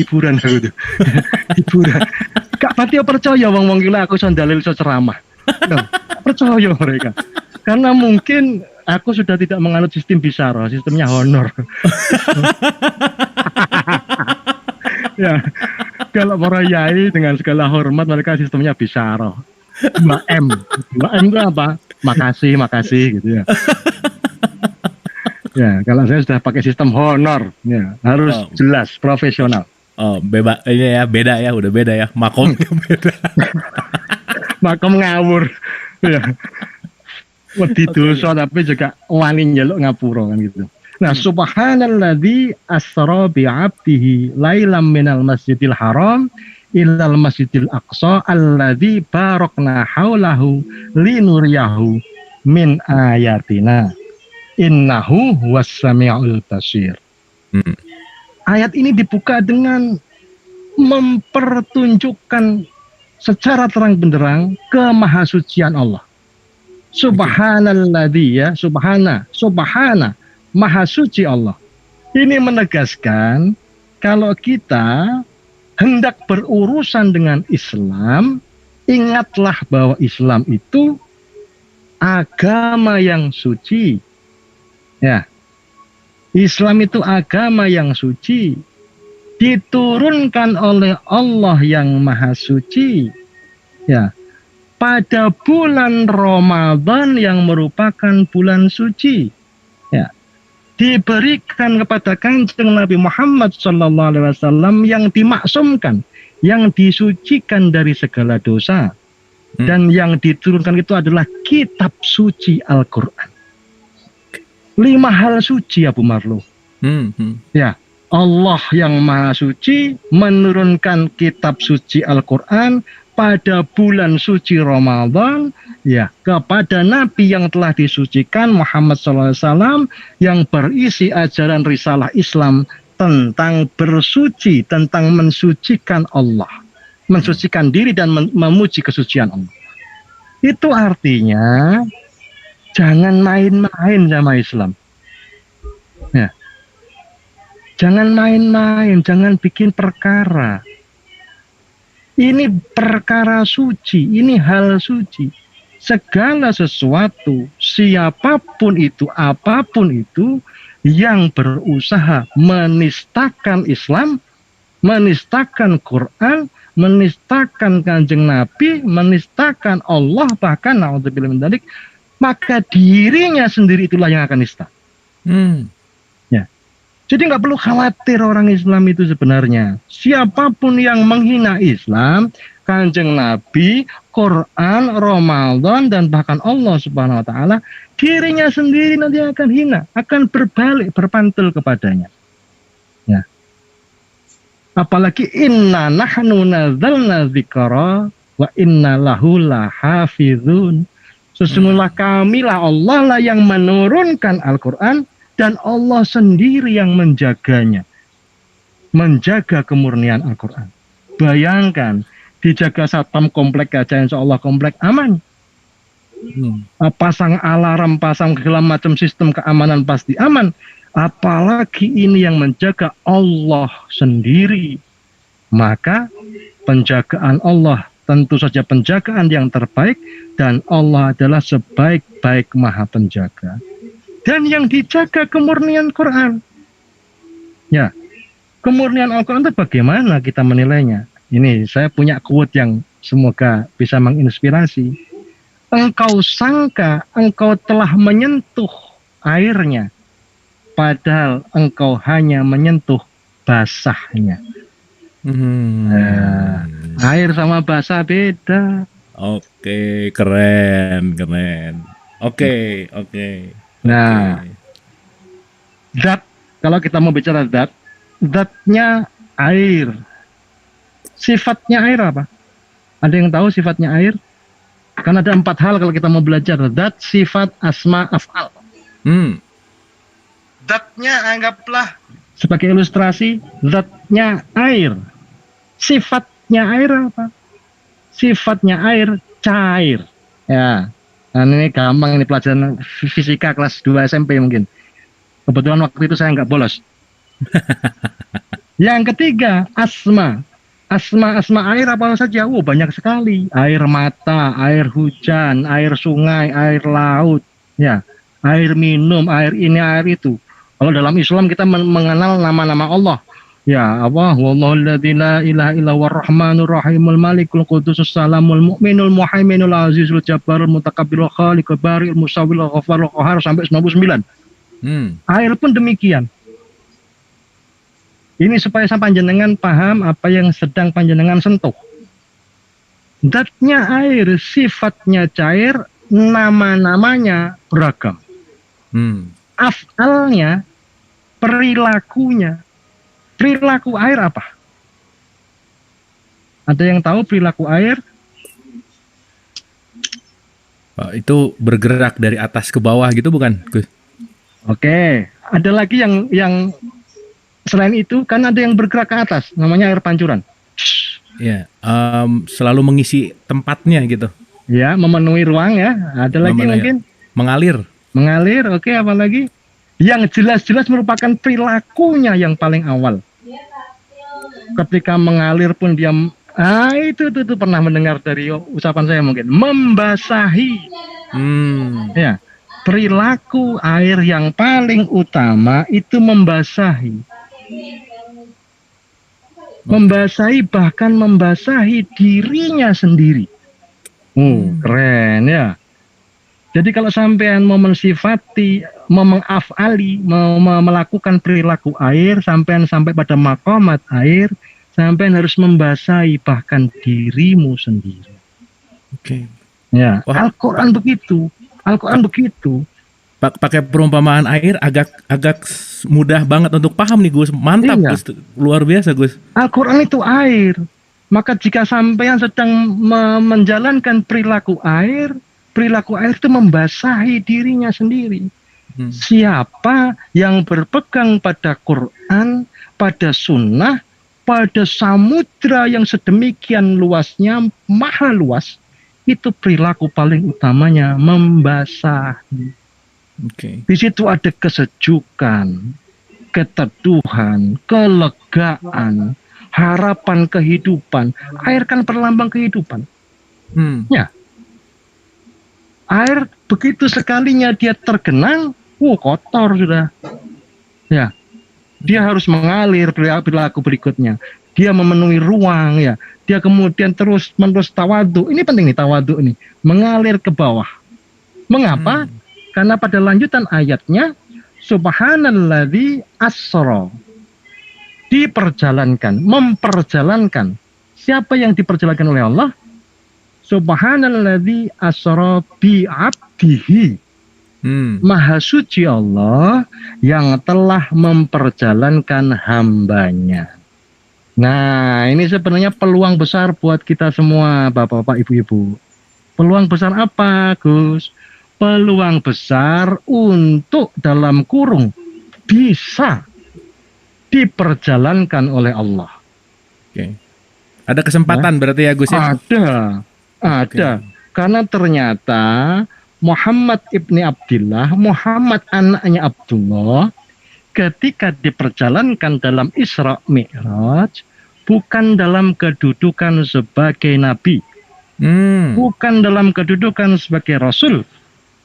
hiburan aku tuh. Hiburan. Gak pati percaya wong-wong gila aku iso dalil iso ceramah. Nah, percaya mereka. Karena mungkin aku sudah tidak menganut sistem bisyarah, sistemnya honor. Ya, kalau para yai dengan segala hormat mereka sistemnya bisyarah. 2M. 2M itu apa? Makasih gitu ya. Ya, kalau saya sudah pakai sistem honor, ya, harus jelas, profesional. Oh, ini ya, beda ya, udah beda ya, makomnya beda. Makom ngawur, ya. Wedi dosa tapi juga wani njaluk ngapura kan gitu. Nah, subhanalladzi asra bi 'abdihi lailam minal masjidil haram ilal masjidil aqsa alladzi barakna haulahu linuriyahu min ayatina. Innahu huwas samiul basir. Ayat ini dibuka dengan mempertunjukkan secara terang benderang kemahasucian Allah. Subhanalladzi ya, subhana, maha suci Allah. Ini menegaskan kalau kita hendak berurusan dengan Islam, ingatlah bahwa Islam itu agama yang suci. Ya, Islam itu agama yang suci, diturunkan oleh Allah yang maha suci, ya, pada bulan Ramadan yang merupakan bulan suci, ya, diberikan kepada Kanjeng Nabi Muhammad SAW yang dimaksumkan, yang disucikan dari segala dosa, dan yang diturunkan itu adalah kitab suci Al-Quran. 5 hal suci Abu Marlo. Ya, Allah yang maha suci menurunkan kitab suci Al-Quran pada bulan suci Ramadan, ya, kepada Nabi yang telah disucikan Muhammad SAW yang berisi ajaran risalah Islam tentang bersuci, tentang mensucikan Allah, mensucikan diri dan memuji kesucian Allah. Itu artinya jangan main-main sama Islam. Ya. Jangan main-main, jangan bikin perkara. Ini perkara suci, ini hal suci. Segala sesuatu, siapapun itu, apapun itu, yang berusaha menistakan Islam, menistakan Quran, menistakan Kanjeng Nabi, menistakan Allah, bahkan na'udzubillah min dzalik, maka dirinya sendiri itulah yang akan nista. Ya. Jadi nggak perlu khawatir orang Islam itu sebenarnya. Siapapun yang menghina Islam, Kanjeng Nabi, Quran, Ramadan, dan bahkan Allah Subhanahu Wa Taala, dirinya sendiri nanti akan hina, akan berbalik, berpantul kepadanya. Ya. Apalagi inna nahnu nazzalna dzikra wa inna lahu lahafizun. Sesungguhnya kamilah Allah lah yang menurunkan Al-Quran dan Allah sendiri yang menjaganya. Menjaga kemurnian Al-Quran. Bayangkan, dijaga satpam komplek aja insya Allah komplek aman. Pasang alarm, pasang segala macam sistem keamanan pasti aman. Apalagi ini yang menjaga Allah sendiri. Maka penjagaan Allah tentu saja penjagaan yang terbaik, dan Allah adalah sebaik-baik maha penjaga. Dan yang dijaga kemurnian Quran. Ya, kemurnian Al-Quran itu bagaimana kita menilainya? Ini saya punya quote yang semoga bisa menginspirasi. Engkau sangka engkau telah menyentuh airnya, padahal engkau hanya menyentuh basahnya. Air sama basah beda. Oke, keren. Oke. Nah, zat, kalau kita mau bicara zatnya air. Sifatnya air apa? Ada yang tahu sifatnya air? Kan ada 4 hal kalau kita mau belajar. Zat, sifat, asma, af'al. Zatnya anggaplah sebagai ilustrasi, zatnya air. Sifatnya air apa? Sifatnya air cair. Ya, nah ini gampang, ini pelajaran fisika kelas 2 SMP mungkin. Kebetulan waktu itu saya nggak bolos. Yang ketiga, asma. Asma air apa saja? Oh, banyak sekali. Air mata, air hujan, air sungai, air laut, ya, air minum, air ini, air itu. Kalau dalam Islam kita mengenal nama-nama Allah. Ya, Allah, wallahulladzi la ilaha illa huwar rahmanur rahimul malikul qudusus salamul mu'minul muhaiminul azizul jabbarul mutakabbirul khaliqul bari'ul musawwirul ghaffarul qahhar sampai 99. Air pun demikian. Ini supaya panjenengan paham apa yang sedang panjenengan sentuh. Zatnya air, sifatnya cair, nama-namanya beragam. Af'alnya, perilakunya. Perilaku air apa? Ada yang tahu perilaku air? Itu bergerak dari atas ke bawah gitu bukan, Gus? Oke, ada lagi yang selain itu kan ada yang bergerak ke atas, namanya air pancuran. Ya, selalu mengisi tempatnya gitu. Ya, memenuhi ruang ya. Ada lagi mungkin mengalir. Mengalir, oke, apa lagi? Yang jelas-jelas merupakan perilakunya yang paling awal. Ketika mengalir pun dia, itu pernah mendengar dari ucapan saya mungkin, membasahi. Ya, perilaku air yang paling utama itu membasahi. Membasahi, bahkan membasahi dirinya sendiri. Keren ya. Jadi kalau sampean mau mensifati, mau mengafali, mau melakukan perilaku air, sampean sampai pada maqamat air, sampean harus membasahi bahkan dirimu sendiri. Oke. Ya, Al-Quran begitu. Al-Quran begitu. Pakai perumpamaan air agak mudah banget untuk paham nih, Gus. Mantap, iya. Gus. Luar biasa, Gus. Al-Quran itu air. Maka jika sampean sedang menjalankan perilaku air itu membasahi dirinya sendiri. Siapa yang berpegang pada Quran, pada sunnah, pada samudra yang sedemikian luasnya, maha luas, itu perilaku paling utamanya membasahi. Di situ ada kesejukan, keteduhan, kelegaan, harapan kehidupan. Air kan perlambang kehidupan. Ya. Air begitu sekalinya dia tergenang, kotor sudah. Ya. Dia harus mengalir perilaku berikutnya. Dia memenuhi ruang ya. Dia kemudian terus-menerus tawadhu. Ini penting nih tawadhu nih. Mengalir ke bawah. Mengapa? Karena pada lanjutan ayatnya, subhanalladzi asra, diperjalankan, memperjalankan. Siapa yang diperjalankan oleh Allah? Subhanalladzi asra bi abdihi. Maha suci Allah yang telah memperjalankan hambanya. Nah, ini sebenarnya peluang besar buat kita semua, bapak-bapak, ibu-ibu. Peluang besar apa, Gus? Peluang besar untuk dalam kurung bisa diperjalankan oleh Allah. Oke. Ada kesempatan berarti ya, Gus? Ada. Karena ternyata Muhammad ibni Abdillah, Muhammad anaknya Abdullah, ketika diperjalankan dalam Isra Mi'raj, bukan dalam kedudukan sebagai nabi, bukan dalam kedudukan sebagai rasul,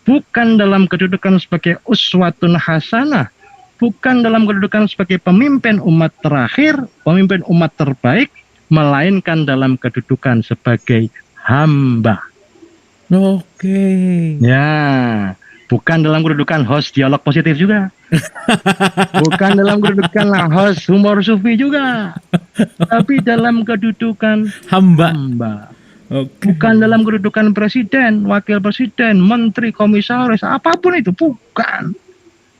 bukan dalam kedudukan sebagai uswatun hasanah, bukan dalam kedudukan sebagai pemimpin umat terakhir, pemimpin umat terbaik, melainkan dalam kedudukan sebagai hamba. Ya, bukan dalam kedudukan host dialog positif juga. Bukan dalam kedudukan host humor sufi juga. Tapi dalam kedudukan hamba. Bukan dalam kedudukan presiden, wakil presiden, menteri, komisaris, apapun itu, bukan.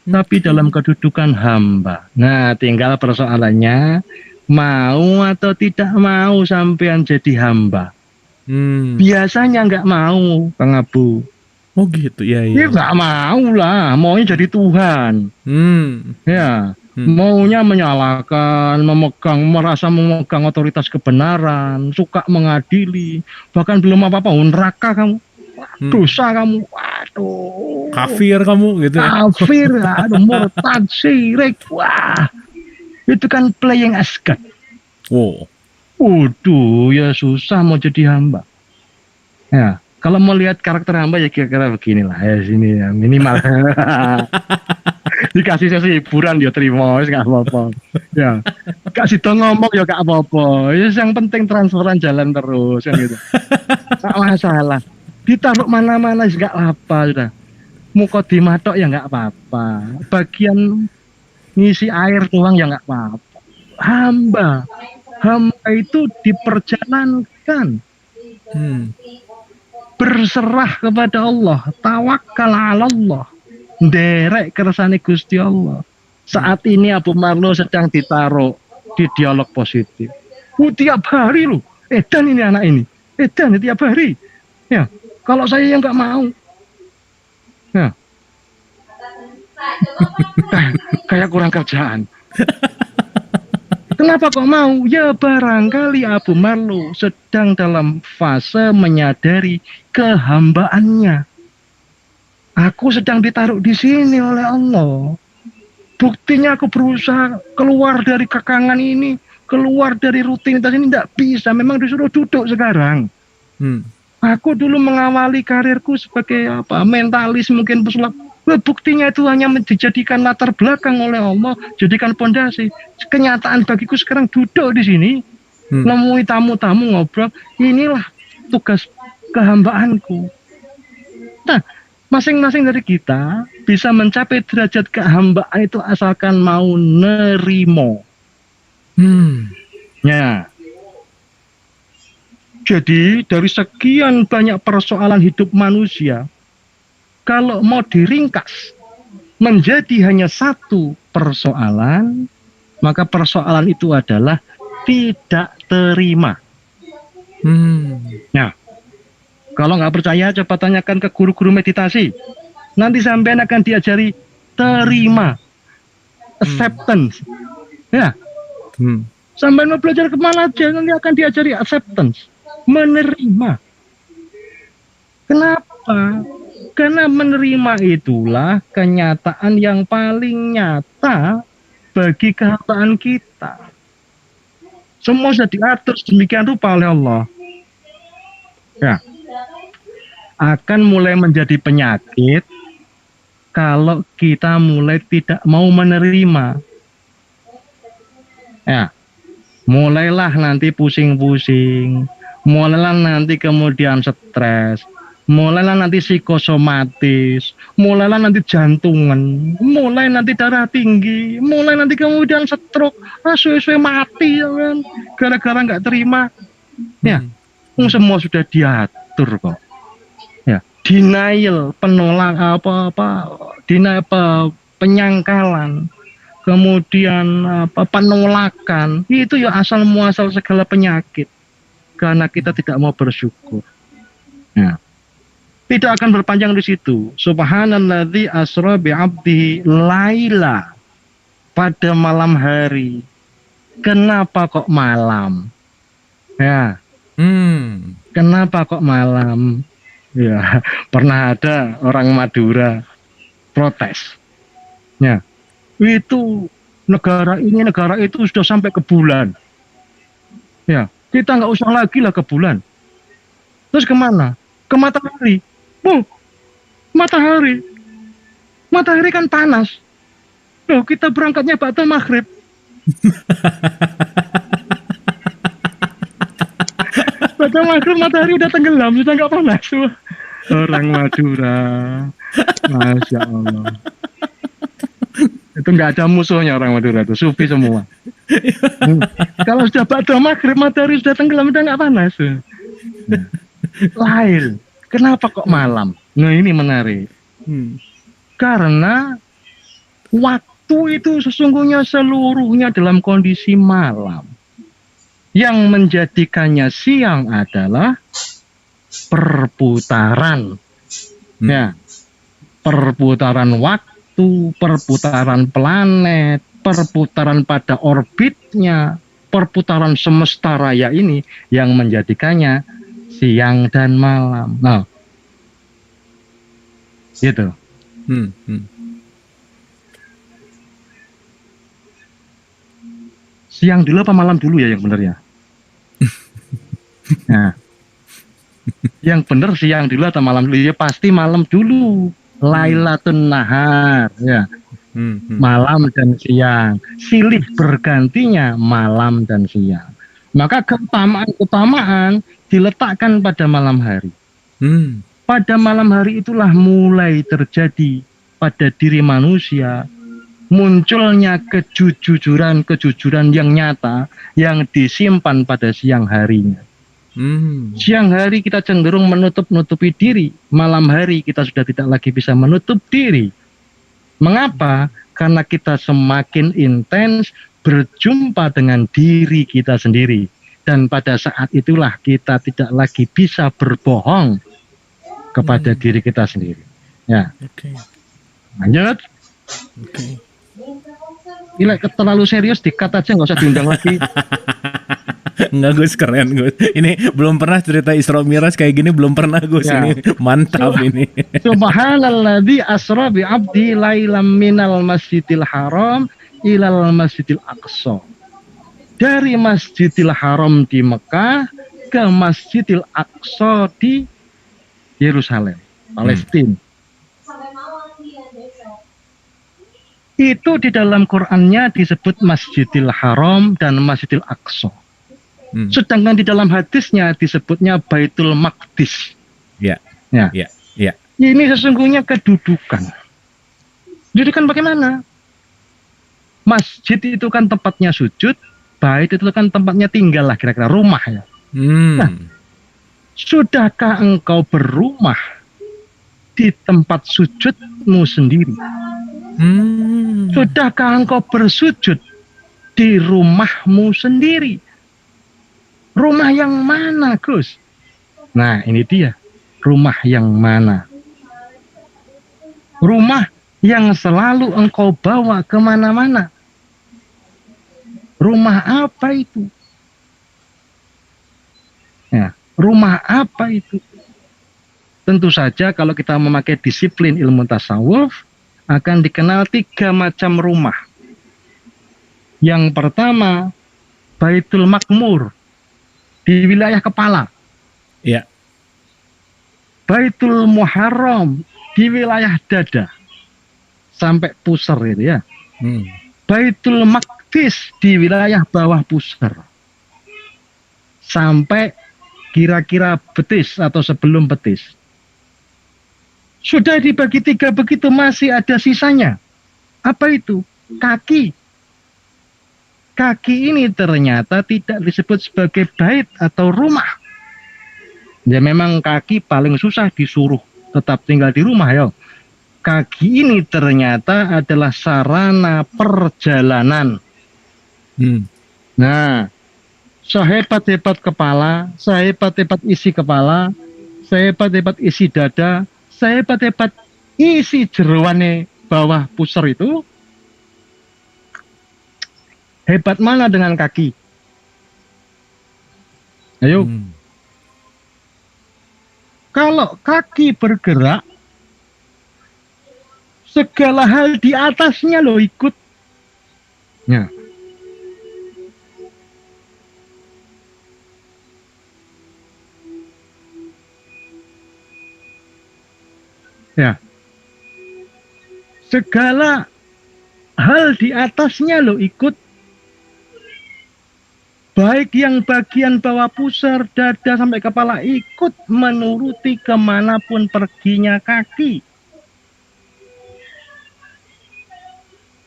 Tapi dalam kedudukan hamba. Nah, tinggal persoalannya, mau atau tidak mau sampean jadi hamba. Biasanya nggak mau, Kang Abu. Oh gitu, ya. Dia nggak mau lah, maunya jadi Tuhan. Ya. Maunya menyalahkan, merasa memegang otoritas kebenaran, suka mengadili, bahkan belum apa-apa, neraka kamu, dosa kamu, kafir kamu gitu ya. Kafir, murtad, syirik, wah. Itu kan playing as God. Oh. Waduh, ya susah mau jadi hamba. Ya, kalau mau lihat karakter hamba ya kira-kira beginilah ya sini ya minimal. Dikasih sesi hiburan dia terima, wis gak apa-apa. Ya, kasih tau ngomong ya gak apa-apa. Ya, yang penting transferan jalan terus kan gitu. Gak masalah. Ditaruh mana-mana gak apa sudah. Muka dimatok ya gak apa-apa. Bagian ngisi air doang ya gak apa-apa. Hamba itu diperjalankan berserah kepada Allah, tawakal ala Allah, nderek kersane Gusti Allah. Saat ini Abu Marlo sedang ditaruh di dialog positif. Tiap hari loh, edan ini anak ini, edan tiap hari. Ya, kalau saya yang nggak mau, ya, kayak kurang kerjaan. Kenapa kok mau? Ya barangkali Abu Marlo sedang dalam fase menyadari kehambaannya. Aku sedang ditaruh di sini oleh Allah. Buktinya aku berusaha keluar dari kekangan ini, keluar dari rutinitas ini tidak bisa. Memang disuruh duduk sekarang. Aku dulu mengawali karirku sebagai mentalis mungkin pesulap. Buktinya itu hanya dijadikan latar belakang oleh Allah, jadikan pondasi. Kenyataan bagiku sekarang duduk di sini, nemui tamu-tamu ngobrol. Inilah tugas kehambaanku. Nah, masing-masing dari kita bisa mencapai derajat kehambaan itu asalkan mau nerimo. Ya. Jadi dari sekian banyak persoalan hidup manusia, kalau mau diringkas menjadi hanya satu persoalan, maka persoalan itu adalah tidak terima. Nah, kalau nggak percaya, coba tanyakan ke guru-guru meditasi. Nanti sampean akan diajari terima, acceptance. Ya, sampean mau belajar kemana aja, nanti akan diajari acceptance, menerima. Kenapa? Karena menerima itulah kenyataan yang paling nyata bagi kehambaan kita. Semua sudah diatur sedemikian rupa oleh Allah. Ya, akan mulai menjadi penyakit kalau kita mulai tidak mau menerima. Ya, mulailah nanti pusing-pusing, mulailah nanti kemudian stres, mulailah nanti psikosomatis, mulailah nanti jantungan, mulai nanti darah tinggi, mulai nanti kemudian stroke, suwe-suwe mati ya kan, gara-gara nggak terima. Ya, semua sudah diatur kok. Ya, denial, penolak denial, penyangkalan, kemudian penolakan, itu ya asal muasal segala penyakit karena kita tidak mau bersyukur. Nah, tidak akan berpanjang di situ. Subhanalladzi asra bi'abdihi laila, pada malam hari. Kenapa kok malam? Ya. Kenapa kok malam? Ya, pernah ada orang Madura protes. Ya. Itu negara ini, negara itu sudah sampai ke bulan. Ya, kita nggak usah lagi lah ke bulan. Terus kemana? Ke matahari. Matahari. Matahari kan panas. Loh, kita berangkatnya ba'da maghrib. Ba'da maghrib matahari udah tenggelam, sudah nggak panas. Orang Madura. Masya Allah. Itu nggak ada musuhnya orang Madura itu, sufi semua. Kalau sudah ba'da maghrib matahari sudah tenggelam, udah nggak panas. Lain. Kenapa kok malam? Nah, ini menarik. Karena waktu itu sesungguhnya seluruhnya dalam kondisi malam. Yang menjadikannya siang adalah perputaran. Ya. Perputaran waktu, perputaran planet, perputaran pada orbitnya, perputaran semesta raya ini yang menjadikannya siang dan malam. Nah, gitu. Siang dulu apa malam dulu ya yang benar ya? Nah, yang benar siang dulu atau malam dulu? Ya pasti malam dulu. Lailatun nahar, ya. Malam dan siang. Silih bergantinya malam dan siang. Maka keutamaan diletakkan pada malam hari. Pada malam hari itulah mulai terjadi pada diri manusia munculnya kejujuran yang nyata yang disimpan pada siang harinya. Siang hari kita cenderung menutup-nutupi diri, malam hari kita sudah tidak lagi bisa menutup diri. Mengapa? Karena kita semakin intens berjumpa dengan diri kita sendiri. Dan pada saat itulah kita tidak lagi bisa berbohong kepada diri kita sendiri. Ya. Lanjut. Gila, terlalu serius, dikat aja, nggak usah diundang lagi. Enggak Gus, keren Gus. Ini belum pernah cerita Isra Mi'raj kayak gini, belum pernah Gus. Ya. Ini mantap ini. Subhanalladzi asra bi 'abdi lailam minal masjidil haram ilal masjidil aqsa. Dari Masjidil Haram di Mekah ke Masjidil Aqsa di Yerusalem, Palestina. Itu di dalam Qur'annya disebut Masjidil Haram dan Masjidil Aqsa. Sedangkan di dalam hadisnya disebutnya Baitul Maqdis. Ya. Ini sesungguhnya kedudukan. Kedudukan bagaimana? Masjid itu kan tempatnya sujud, bait itu kan tempatnya tinggal lah, kira-kira rumah ya. Nah, sudahkah engkau berumah di tempat sujudmu sendiri? Sudahkah engkau bersujud di rumahmu sendiri? Rumah yang mana, Gus? Nah, ini dia. Rumah yang mana? Rumah yang selalu engkau bawa kemana-mana. Rumah apa itu? Ya, rumah apa itu? Tentu saja kalau kita memakai disiplin ilmu tasawuf, akan dikenal 3 macam rumah. Yang pertama, Baitul Makmur, di wilayah kepala. Ya. Baitul Muharram, di wilayah dada. Sampai pusar itu ya. Baitul Maqdis, di wilayah bawah pusar. Sampai kira-kira betis atau sebelum betis. Sudah dibagi 3 begitu, masih ada sisanya. Apa itu? Kaki. Kaki ini ternyata tidak disebut sebagai bait atau rumah. Ya memang kaki paling susah disuruh tetap tinggal di rumah ya. Kaki ini ternyata adalah sarana perjalanan. Nah, sehebat-hebat kepala, sehebat-hebat isi kepala, sehebat-hebat isi dada, sehebat-hebat isi jeroane bawah pusar itu, hebat mana dengan kaki? Ayo. Kalau kaki bergerak, segala hal di atasnya lo ikut. Ya. Ya. Segala hal di atasnya lo ikut. Baik yang bagian bawah pusar, dada sampai kepala ikut menuruti kemanapun perginya kaki.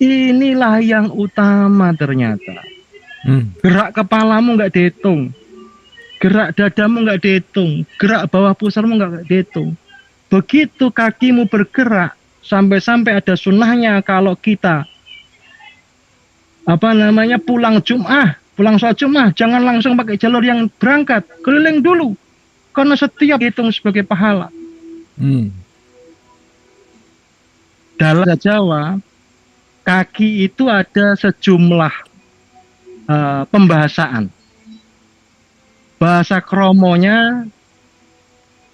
Inilah yang utama ternyata. Gerak kepalamu nggak dihitung, gerak dadamu nggak dihitung, gerak bawah pusarmu nggak dihitung. Begitu kakimu bergerak, sampai-sampai ada sunnahnya kalau kita pulang Jum'ah, pulang sholat Jum'ah, jangan langsung pakai jalur yang berangkat, keliling dulu, karena setiap hitung sebagai pahala. Dalam bahasa Jawa, kaki itu ada sejumlah pembahasan. Bahasa kromonya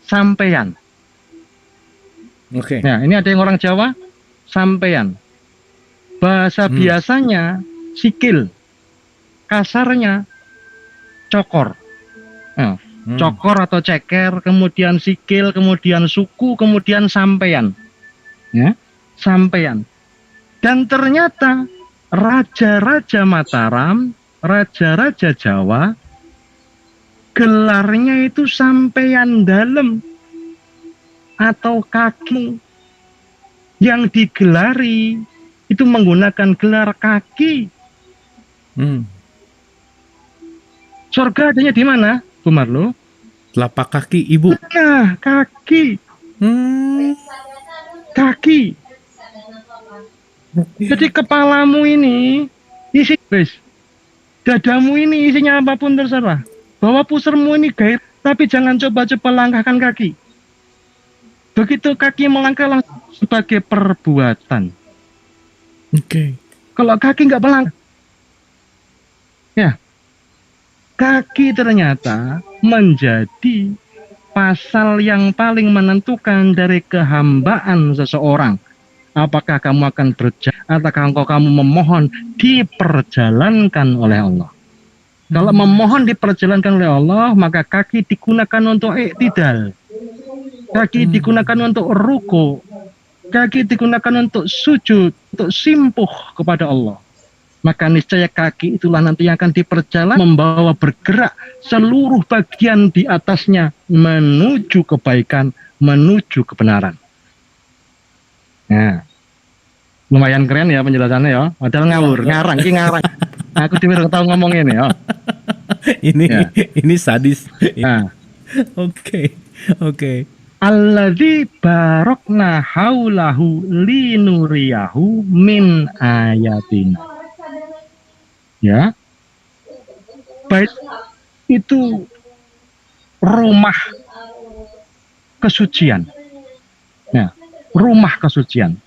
sampeyan. Oke. Nah, ini ada yang orang Jawa, sampeyan. Bahasa biasanya sikil. kasarnya cokor. Nah, cokor atau ceker, kemudian sikil, kemudian suku, kemudian sampean. Ya, sampean. Dan ternyata raja-raja Mataram, raja-raja Jawa, gelarnya itu sampean dalam atau kaki. Yang digelari itu menggunakan gelar kaki. Surga adanya di mana, Bu Marlo? Telapak kaki ibu. Nah, kaki. Kaki. Jadi kepalamu ini isi dadamu ini isinya apapun terserah. Bahwa pusarmu ini gaib, tapi jangan coba-coba langkahkan kaki. Begitu kaki melangkah langsung sebagai perbuatan. Oke. Kalau kaki nggak melangkah, ya kaki ternyata menjadi pasal yang paling menentukan dari kehambaan seseorang. Apakah kamu akan berjalan atau kamu memohon diperjalankan oleh Allah. Kalau memohon diperjalankan oleh Allah, maka kaki digunakan untuk iktidal. Kaki digunakan untuk ruku. Kaki digunakan untuk sujud, untuk simpuh kepada Allah. Maka niscaya kaki itulah nanti yang akan diperjalan, membawa bergerak seluruh bagian di atasnya menuju kebaikan, menuju kebenaran. Nah, lumayan keren ya penjelasannya ya. Padahal ngawur, ngarang, ngarang. Aku tidak tahu ngomongin ya. Ini sadis. Nah, Oke. Alladzi barokna haulahu linuriyahu min ayatina. Ya. Bait itu rumah kesucian. Nah, rumah kesucian.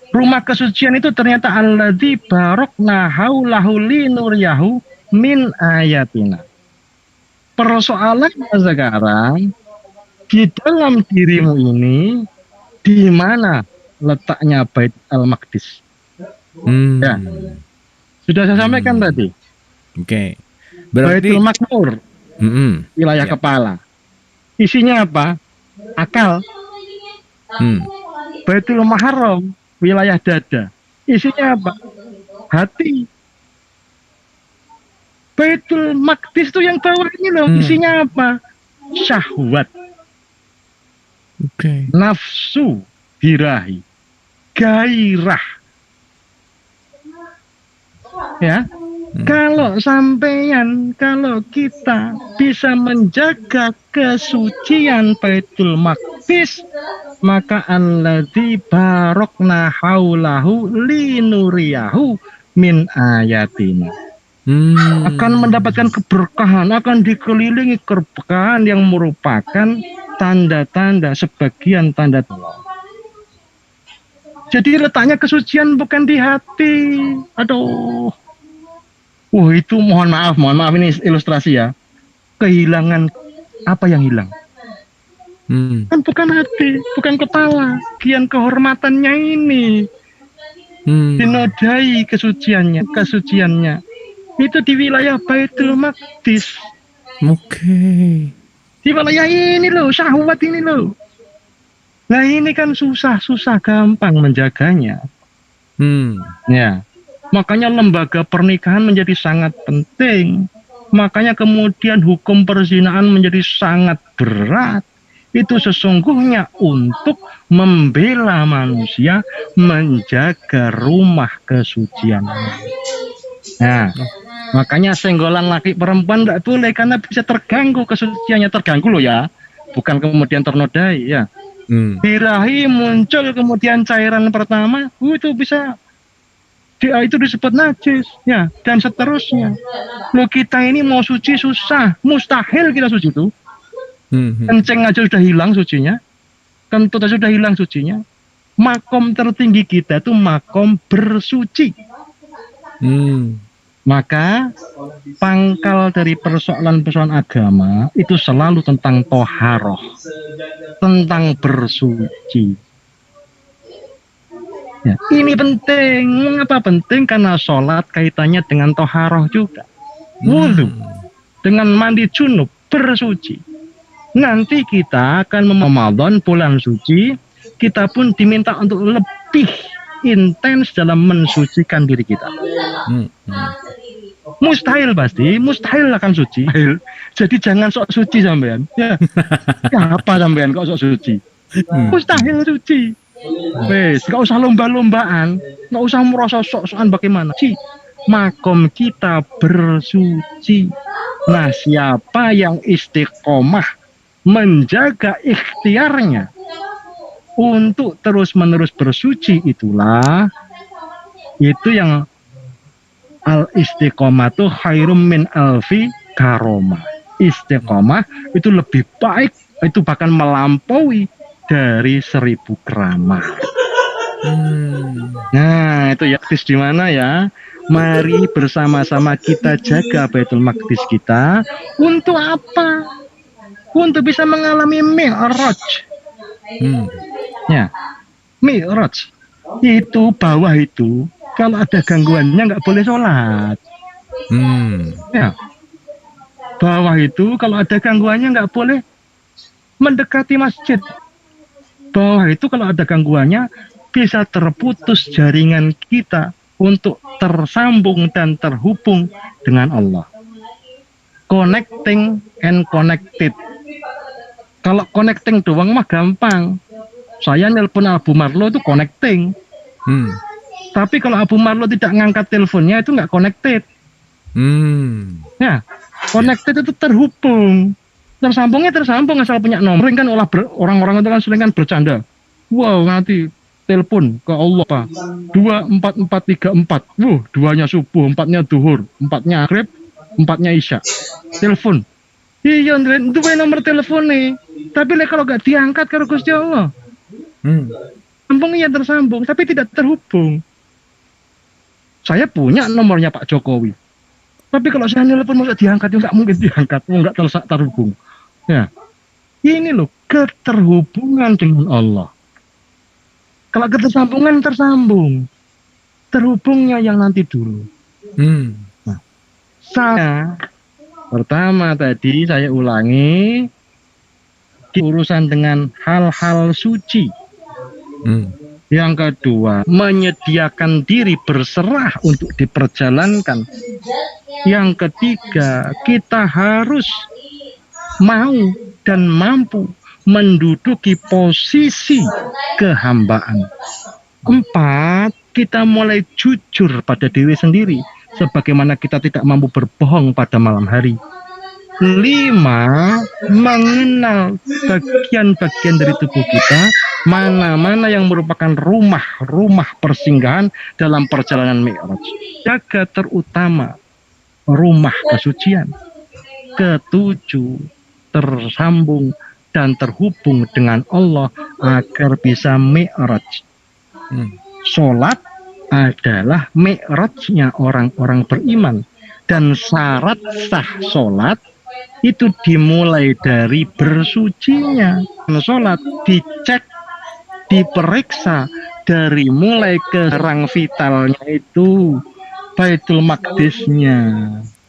Rumah kesucian itu ternyata alladzi barokna haulahu linuriyahu min ayatina. Persoalannya sekarang di dalam dirimu ini di mana letaknya Bait Al-Maqdis? Ya. Sudah saya sampaikan tadi. Oke. Berarti Baitul Maqmur, wilayah kepala. Isinya apa? Akal. Baitul Muharram, wilayah dada. Isinya apa? Hati. Baitul Maqdis itu yang bawah ini loh. Isinya apa? Syahwat. Nafsu, birahi, gairah. Ya. Kalau sampean, kalau kita bisa menjaga kesucian Baitul Maqdis, maka alladzi barokna haulahu linuriyahu min ayatina. Akan mendapatkan keberkahan, akan dikelilingi keberkahan yang merupakan tanda-tanda, sebagian tanda Allah. Jadi letaknya kesucian bukan di hati. Aduh. Itu mohon maaf ini ilustrasi ya. Kehilangan apa yang hilang? Kan bukan hati, bukan kepala. Kian kehormatannya ini dinodai kesuciannya. Itu di wilayah Baitul Maqdis. Di wilayah ini loh, syahwat ini loh. Nah ini kan susah gampang menjaganya. Ya, makanya lembaga pernikahan menjadi sangat penting. Makanya kemudian hukum perzinahan menjadi sangat berat. Itu sesungguhnya untuk membela manusia menjaga rumah kesuciannya. Nah, makanya senggolan laki perempuan tidak boleh karena bisa terganggu kesuciannya, terganggu loh ya, bukan kemudian ternodai ya. Birahi muncul kemudian cairan pertama, itu bisa itu disebut najis ya, dan seterusnya. Loh kita ini mau suci susah, mustahil kita suci itu. Kencing aja sudah hilang sucinya, kentut aja sudah hilang sucinya. Makom tertinggi kita itu makom bersuci. Maka pangkal dari persoalan-persoalan agama itu selalu tentang toharoh, tentang bersuci. Ya, ini penting. Mengapa penting? Karena sholat kaitannya dengan toharoh juga. Wudhu dengan mandi junub bersuci. Nanti kita akan Ramadan bulan suci, kita pun diminta untuk lebih intens dalam mensucikan diri kita. Mustahil pasti, mustahil akan suci. Jadi jangan sok suci sampean. Ya, apa sampean kok sok suci? Mustahil suci. Wes, gak usah lomba-lombaan, gak usah merasa sok-sokan bagaimana. Makom kita bersuci. Nah, siapa yang istiqomah menjaga ikhtiarnya untuk terus-menerus bersuci, itulah itu yang al-istiqomatu khairum min alfi karomah. Istiqomah itu lebih baik, itu bahkan melampaui dari 1000 keramat. Nah, itu yaktis di mana ya? Mari bersama-sama kita jaga Baitul Maqdis kita. Untuk apa? Untuk bisa mengalami Mi'raj. Ya, Mi'raj itu bawah itu kalau ada gangguannya nggak boleh sholat. Ya, bawah itu kalau ada gangguannya nggak boleh mendekati masjid. Bawah itu kalau ada gangguannya bisa terputus jaringan kita untuk tersambung dan terhubung dengan Allah. Connecting and connected. Kalau connecting doang mah gampang. Saya nelpon Abu Marlo itu connecting. Tapi kalau Abu Marlo tidak ngangkat teleponnya itu nggak connected. Ya, connected itu terhubung. Tersambungnya tersambung asal punya nomor. Kan orang-orang itu kan sering kan bercanda. Wow, nanti telepon ke Allah Pak. 24434. Duanya subuh, 4-nya duhur, 4-nya maghrib, 4-nya isya. Telepon. Iya, itu nomor telepon nih. Tapi kalau gak diangkat karo Gusti Allah. Sambungnya tersambung, tapi tidak terhubung. Saya punya nomornya Pak Jokowi. Tapi kalau saya telepon mau diangkat, nggak mungkin diangkat, nggak terhubung. Ya, ini loh keterhubungan dengan Allah. Kalau ketersambungan tersambung, terhubungnya yang nanti dulu. Nah, saya pertama tadi saya ulangi urusan dengan hal-hal suci. Yang kedua, menyediakan diri berserah untuk diperjalankan. Yang ketiga, kita harus mau dan mampu menduduki posisi kehambaan. 4, kita mulai jujur pada diri sendiri, sebagaimana kita tidak mampu berbohong pada malam hari. 5, mengenal bagian-bagian dari tubuh kita, mana-mana yang merupakan rumah persinggahan dalam perjalanan Mi'raj. Jaga terutama rumah kesucian. 7, tersambung dan terhubung dengan Allah agar bisa Mi'raj. Sholat adalah Mi'rajnya orang-orang beriman. Dan syarat sah sholat itu dimulai dari bersucinya. Sholat dicek, diperiksa dari mulai ke rang vitalnya itu Baitul Maqdisnya.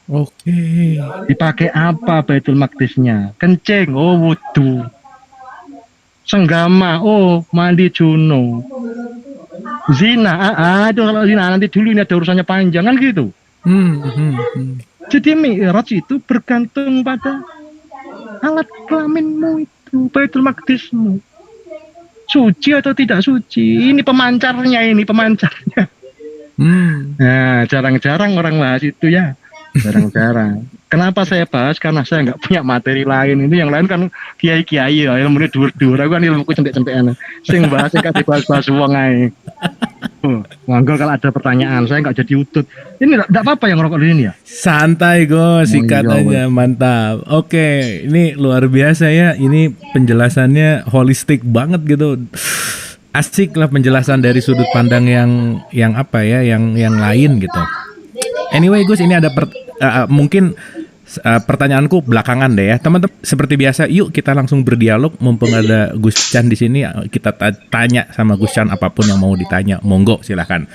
Oke. Dipakai apa Baitul Maqdisnya? Kencing, oh wudu. Senggama, oh mandi junub. Zina, aduh kalau zina nanti dulu ini ada urusannya panjang kan gitu. Jadi Mi'raj itu bergantung pada alat kelaminmu itu, Baitul Maqdismu. Suci atau tidak suci, ini pemancarnya. Nah, jarang-jarang orang bahas itu ya. Jarang-jarang. Kenapa saya bahas? Karena saya nggak punya materi lain. Ini yang lain kan kiai-kiai ya, ilmunya dur-dur. Aku kan ilmuku centek-centekan. Sing bahas kan dibahas-bahas wong ae. Monggo kalau ada pertanyaan, saya nggak jadi utut. Ini nggak apa-apa yang ngerokok di sini ya? Santai Gus, sikat aja, mantap. Oke, ini luar biasa ya. Ini penjelasannya holistik banget gitu. Asik lah penjelasan dari sudut pandang yang apa ya, yang lain gitu. Anyway Gus, ini ada mungkin Pertanyaanku belakangan deh ya, teman-teman. Seperti biasa, yuk kita langsung berdialog. Mumpung ada Gus Chan di sini, kita tanya sama Gus Chan apapun yang mau ditanya. Monggo, silakan.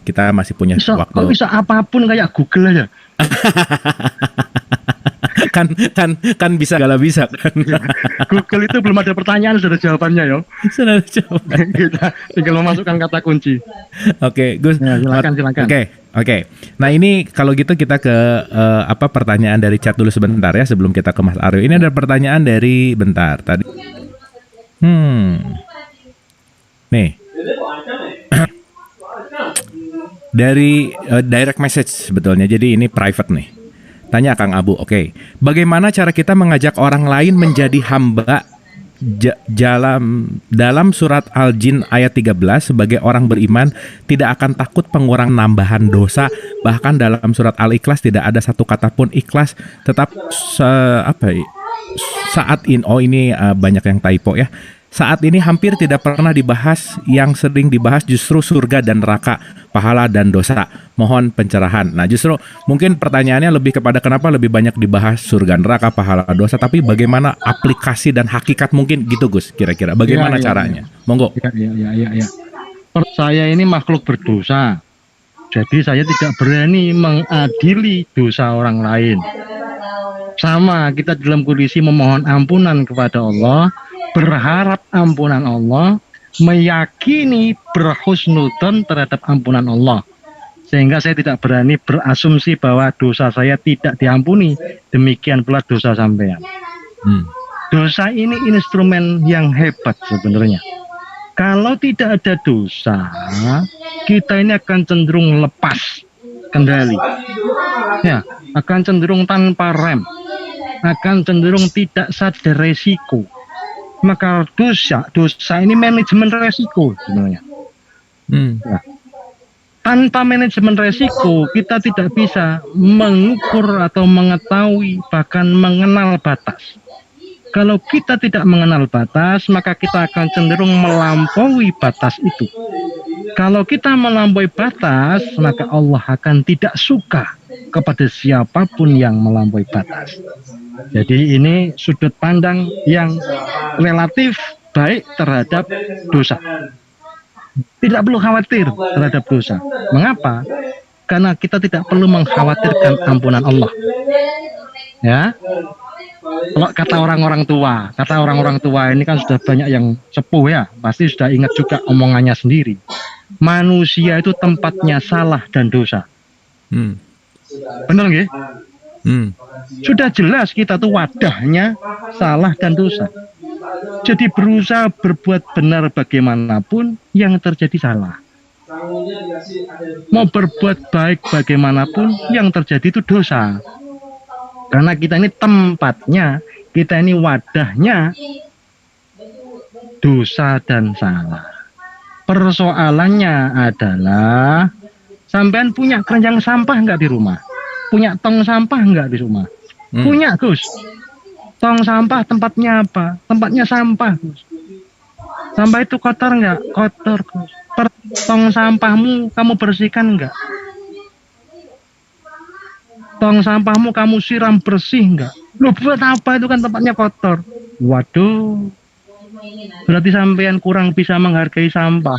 Kita masih punya waktu. Kok bisa apapun kayak Google aja? kan bisa gala bisa kan. Google itu belum ada pertanyaan sudah jawabannya ya. Sudah jawaban. Kita tinggal memasukkan kata kunci. Oke, Gus. Ya, silakan. Oke. Nah, ini kalau gitu kita ke pertanyaan dari chat dulu sebentar ya sebelum kita ke Mas Aryo. Ini ada pertanyaan dari bentar tadi. Nih. Dari direct message sebetulnya. Jadi ini private nih. Tanya Kang Abu, oke. Bagaimana cara kita mengajak orang lain menjadi hamba dalam surat Al-Jin ayat 13 sebagai orang beriman tidak akan takut pengurang nambahan dosa, bahkan dalam surat Al-Ikhlas tidak ada satu kata pun ikhlas, tetap saat ini banyak yang typo ya. Saat ini hampir tidak pernah dibahas, yang sering dibahas justru surga dan neraka, pahala dan dosa. Mohon pencerahan. Nah, justru mungkin pertanyaannya lebih kepada kenapa lebih banyak dibahas surga, neraka, pahala, dosa, tapi bagaimana aplikasi dan hakikat mungkin gitu Gus, kira-kira. Bagaimana caranya? Monggo. Iya. Saya ini makhluk berdosa. Jadi saya tidak berani mengadili dosa orang lain. Sama, kita dalam kondisi memohon ampunan kepada Allah, berharap ampunan Allah, meyakini berhusnudzon terhadap ampunan Allah. Sehingga saya tidak berani berasumsi bahwa dosa saya tidak diampuni. Demikian pula dosa sampean. Dosa ini instrumen yang hebat sebenarnya. Kalau tidak ada dosa, kita ini akan cenderung lepas kendali. Ya, akan cenderung tanpa rem. Akan cenderung tidak sadar resiko. Maka dosa ini manajemen resiko sebenarnya. Nah, tanpa manajemen resiko kita tidak bisa mengukur atau mengetahui bahkan mengenal batas. Kalau kita tidak mengenal batas, maka kita akan cenderung melampaui batas itu. Kalau kita melampaui batas, maka Allah akan tidak suka kepada siapapun yang melampaui batas. Jadi ini sudut pandang yang relatif baik terhadap dosa. Tidak perlu khawatir terhadap dosa. Mengapa? Karena kita tidak perlu mengkhawatirkan ampunan Allah. Ya. Kalau kata orang-orang tua ini kan sudah banyak yang sepuh ya, pasti sudah ingat juga omongannya sendiri. Manusia itu tempatnya salah dan dosa. Benar nggih? Sudah jelas kita tuh wadahnya salah dan dosa. Jadi berusaha berbuat benar bagaimanapun yang terjadi salah. Mau berbuat baik bagaimanapun yang terjadi itu dosa. Karena kita ini tempatnya, kita ini wadahnya dosa dan salah. Persoalannya adalah sampean punya keranjang sampah nggak di rumah? Punya tong sampah nggak di rumah? Punya, Gus. Tong sampah tempatnya apa? Tempatnya sampah, Gus. Sampah itu kotor nggak? Kotor, Gus. Tong sampahmu kamu bersihkan nggak? Tong sampahmu kamu siram bersih nggak? Loh, buat apa? Itu kan tempatnya kotor. Waduh. Berarti sampean kurang bisa menghargai sampah.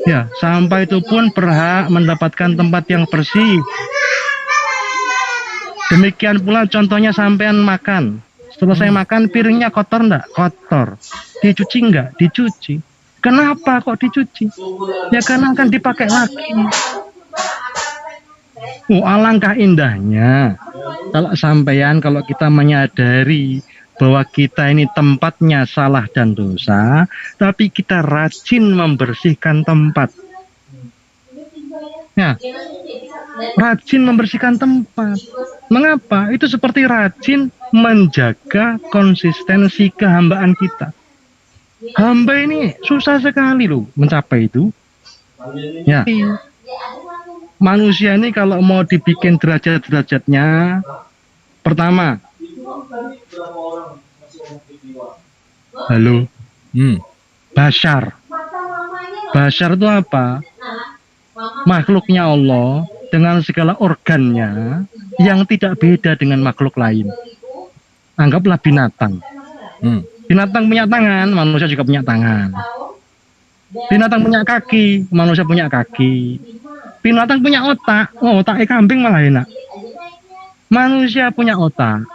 Ya, sampah itu pun berhak mendapatkan tempat yang bersih. Demikian pula contohnya sampean makan. Selesai makan piringnya kotor enggak? Kotor. Dicuci enggak? Dicuci. Kenapa kok dicuci? Ya karena akan dipakai lagi. Alangkah indahnya kalau kita menyadari bahwa kita ini tempatnya salah dan dosa, tapi kita rajin membersihkan tempat. Ya, rajin membersihkan tempat. Mengapa? Itu seperti rajin menjaga konsistensi kehambaan kita. Hamba ini susah sekali loh mencapai itu. Ya, manusia ini kalau mau dibikin derajat-derajatnya, pertama, halo, Bashar. Bashar itu apa? Makhluknya Allah dengan segala organnya yang tidak beda dengan makhluk lain. Anggaplah binatang. Binatang punya tangan, manusia juga punya tangan. Binatang punya kaki, manusia punya kaki. Binatang punya otak, otak kambing malah enak. Manusia punya otak.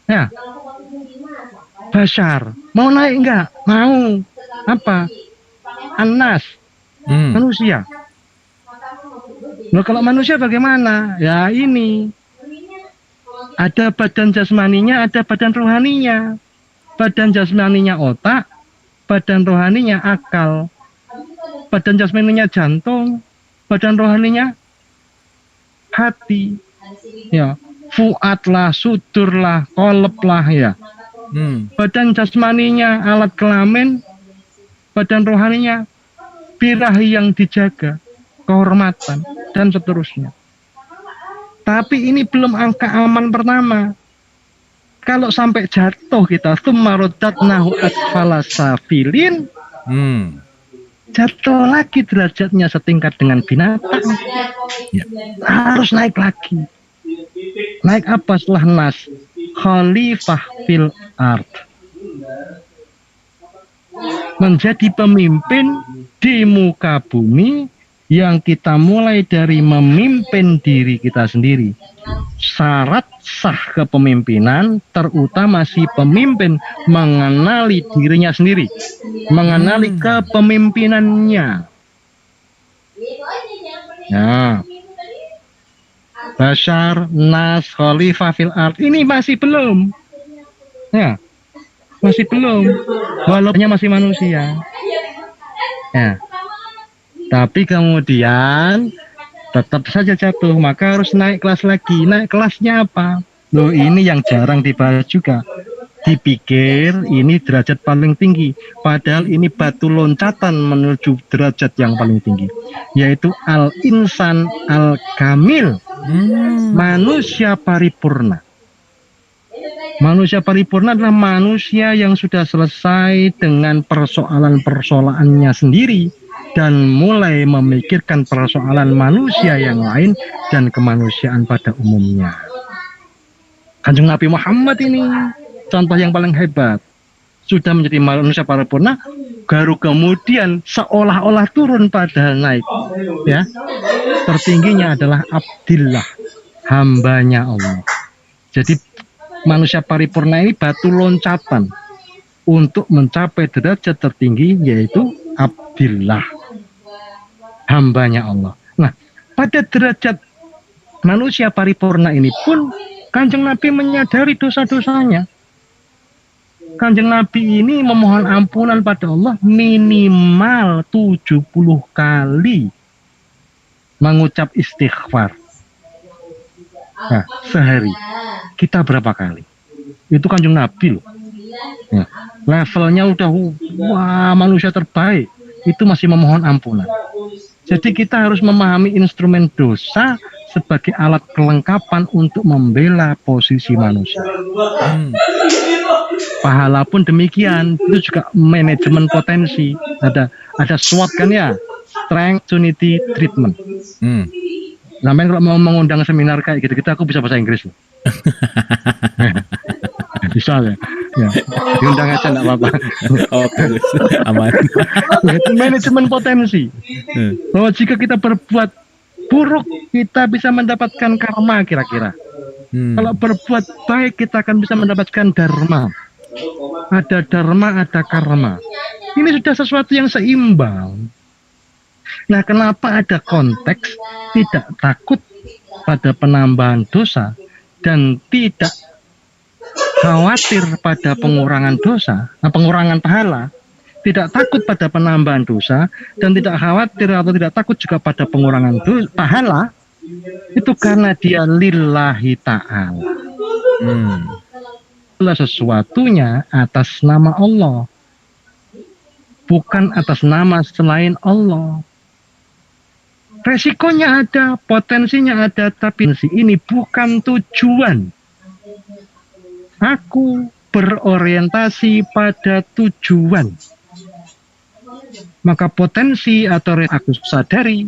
Ya. Bashar, mau naik enggak? Mau. Apa? Anas. Manusia. Nah, kalau manusia bagaimana? Ya ini. Ada badan jasmaninya, ada badan rohaninya. Badan jasmaninya otak, badan rohaninya akal. Badan jasmaninya jantung, badan rohaninya hati. Ya, fuad lah, sudur lah, kolep lah ya. Badan jasmaninya alat kelamin, badan rohaninya birahi yang dijaga, kehormatan, dan seterusnya. Tapi ini belum angka aman pertama. Kalau sampai jatuh kita, tsummaroddatnahu asfala safilin, jatuh lagi derajatnya setingkat dengan binatang. Ya. Harus naik lagi. Naik apa setelah nas? Khalifah fil ard. Menjadi pemimpin di muka bumi, yang kita mulai dari memimpin diri kita sendiri. Syarat sah kepemimpinan terutama si pemimpin mengenali dirinya sendiri, mengenali kepemimpinannya. Ya. Bashar, nas, khalifah fil ard. Ini masih belum. Ya. Masih belum. Walaupun masih manusia. Ya. Tapi kemudian tetap saja jatuh, maka harus naik kelas lagi. Naik kelasnya apa? Loh, ini yang jarang dibahas juga. Dipikir ini derajat paling tinggi, padahal ini batu loncatan menuju derajat yang paling tinggi, yaitu al-insan al-kamil, manusia paripurna. Manusia paripurna adalah manusia yang sudah selesai dengan persoalan-persoalannya sendiri dan mulai memikirkan persoalan manusia yang lain dan kemanusiaan pada umumnya. Kanjeng Nabi Muhammad ini contoh yang paling hebat. Sudah menjadi manusia paripurna, baru kemudian seolah-olah turun padahal naik. Ya, tertingginya adalah Abdillah, hambanya Allah. Jadi manusia paripurna ini batu loncatan untuk mencapai derajat tertinggi, yaitu Abdillah, hambanya Allah. Nah, pada derajat manusia paripurna ini pun Kanjeng Nabi menyadari dosa-dosanya. Kanjeng Nabi ini memohon ampunan pada Allah minimal 70 kali mengucap istighfar. Nah, sehari kita berapa kali? Itu Kanjeng Nabi loh. Ya, levelnya udah wah, manusia terbaik, itu masih memohon ampunan. Jadi kita harus memahami instrumen dosa sebagai alat kelengkapan untuk membela posisi manusia. Pahala pun demikian, itu juga manajemen potensi. Ada SWOT kan ya, Strength Opportunity Treatment. Sampai kalau mau mengundang seminar kayak gitu, aku bisa bahasa Inggris loh. Bisa ya, diundang aja nggak apa-apa. Oke, aman. Itu manajemen potensi. Bahwa jika kita berbuat buruk, kita bisa mendapatkan karma kira-kira. Kalau berbuat baik, kita akan bisa mendapatkan dharma. Ada dharma, ada karma. Ini sudah sesuatu yang seimbang. Nah, kenapa ada konteks tidak takut pada penambahan dosa dan tidak khawatir pada pengurangan dosa, pengurangan pahala, tidak takut pada penambahan dosa dan tidak khawatir atau tidak takut juga pada pengurangan dosa, pahala, itu karena dia lillahi ta'ala. Sesuatunya atas nama Allah, bukan atas nama selain Allah. Resikonya ada, potensinya ada, tapi ini bukan tujuan. Aku berorientasi pada tujuan. Maka potensi atau aku sadari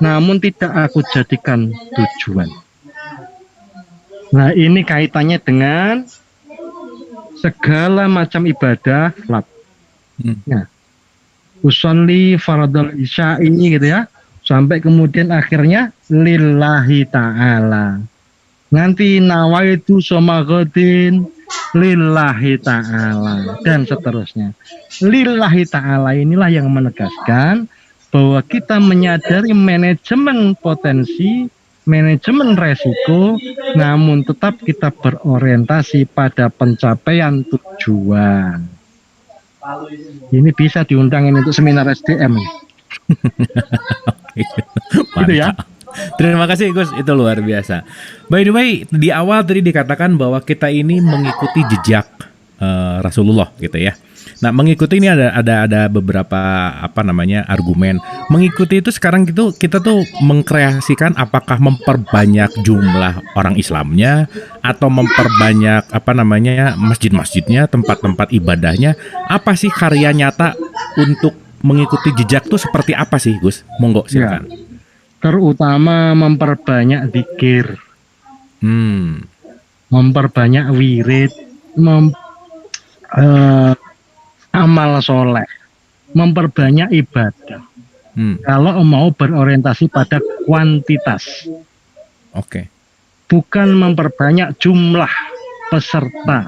namun tidak aku jadikan tujuan. Nah, ini kaitannya dengan segala macam ibadah salat. Nah, usolli faradul isya'i gitu ya, sampai kemudian akhirnya lillahi ta'ala. Nanti nawaitu somagodin lillahi ta'ala dan seterusnya. Lillahi ta'ala inilah yang menegaskan bahwa kita menyadari manajemen potensi, manajemen resiko, namun tetap kita berorientasi pada pencapaian tujuan. Ini bisa diundangin untuk seminar SDM. Gitu ya. Terima kasih Gus, itu luar biasa. By the way, di awal tadi dikatakan bahwa kita ini mengikuti jejak Rasulullah gitu ya. Nah, mengikuti ini ada beberapa argumen. Mengikuti itu sekarang kita tuh mengkreasikan apakah memperbanyak jumlah orang Islamnya atau memperbanyak masjid-masjidnya, tempat-tempat ibadahnya. Apa sih karya nyata untuk mengikuti jejak tuh seperti apa sih Gus? Monggo silakan. Ya, terutama memperbanyak zikir, memperbanyak wirid, amal soleh, memperbanyak ibadah. Kalau mau berorientasi pada kuantitas, bukan memperbanyak jumlah peserta,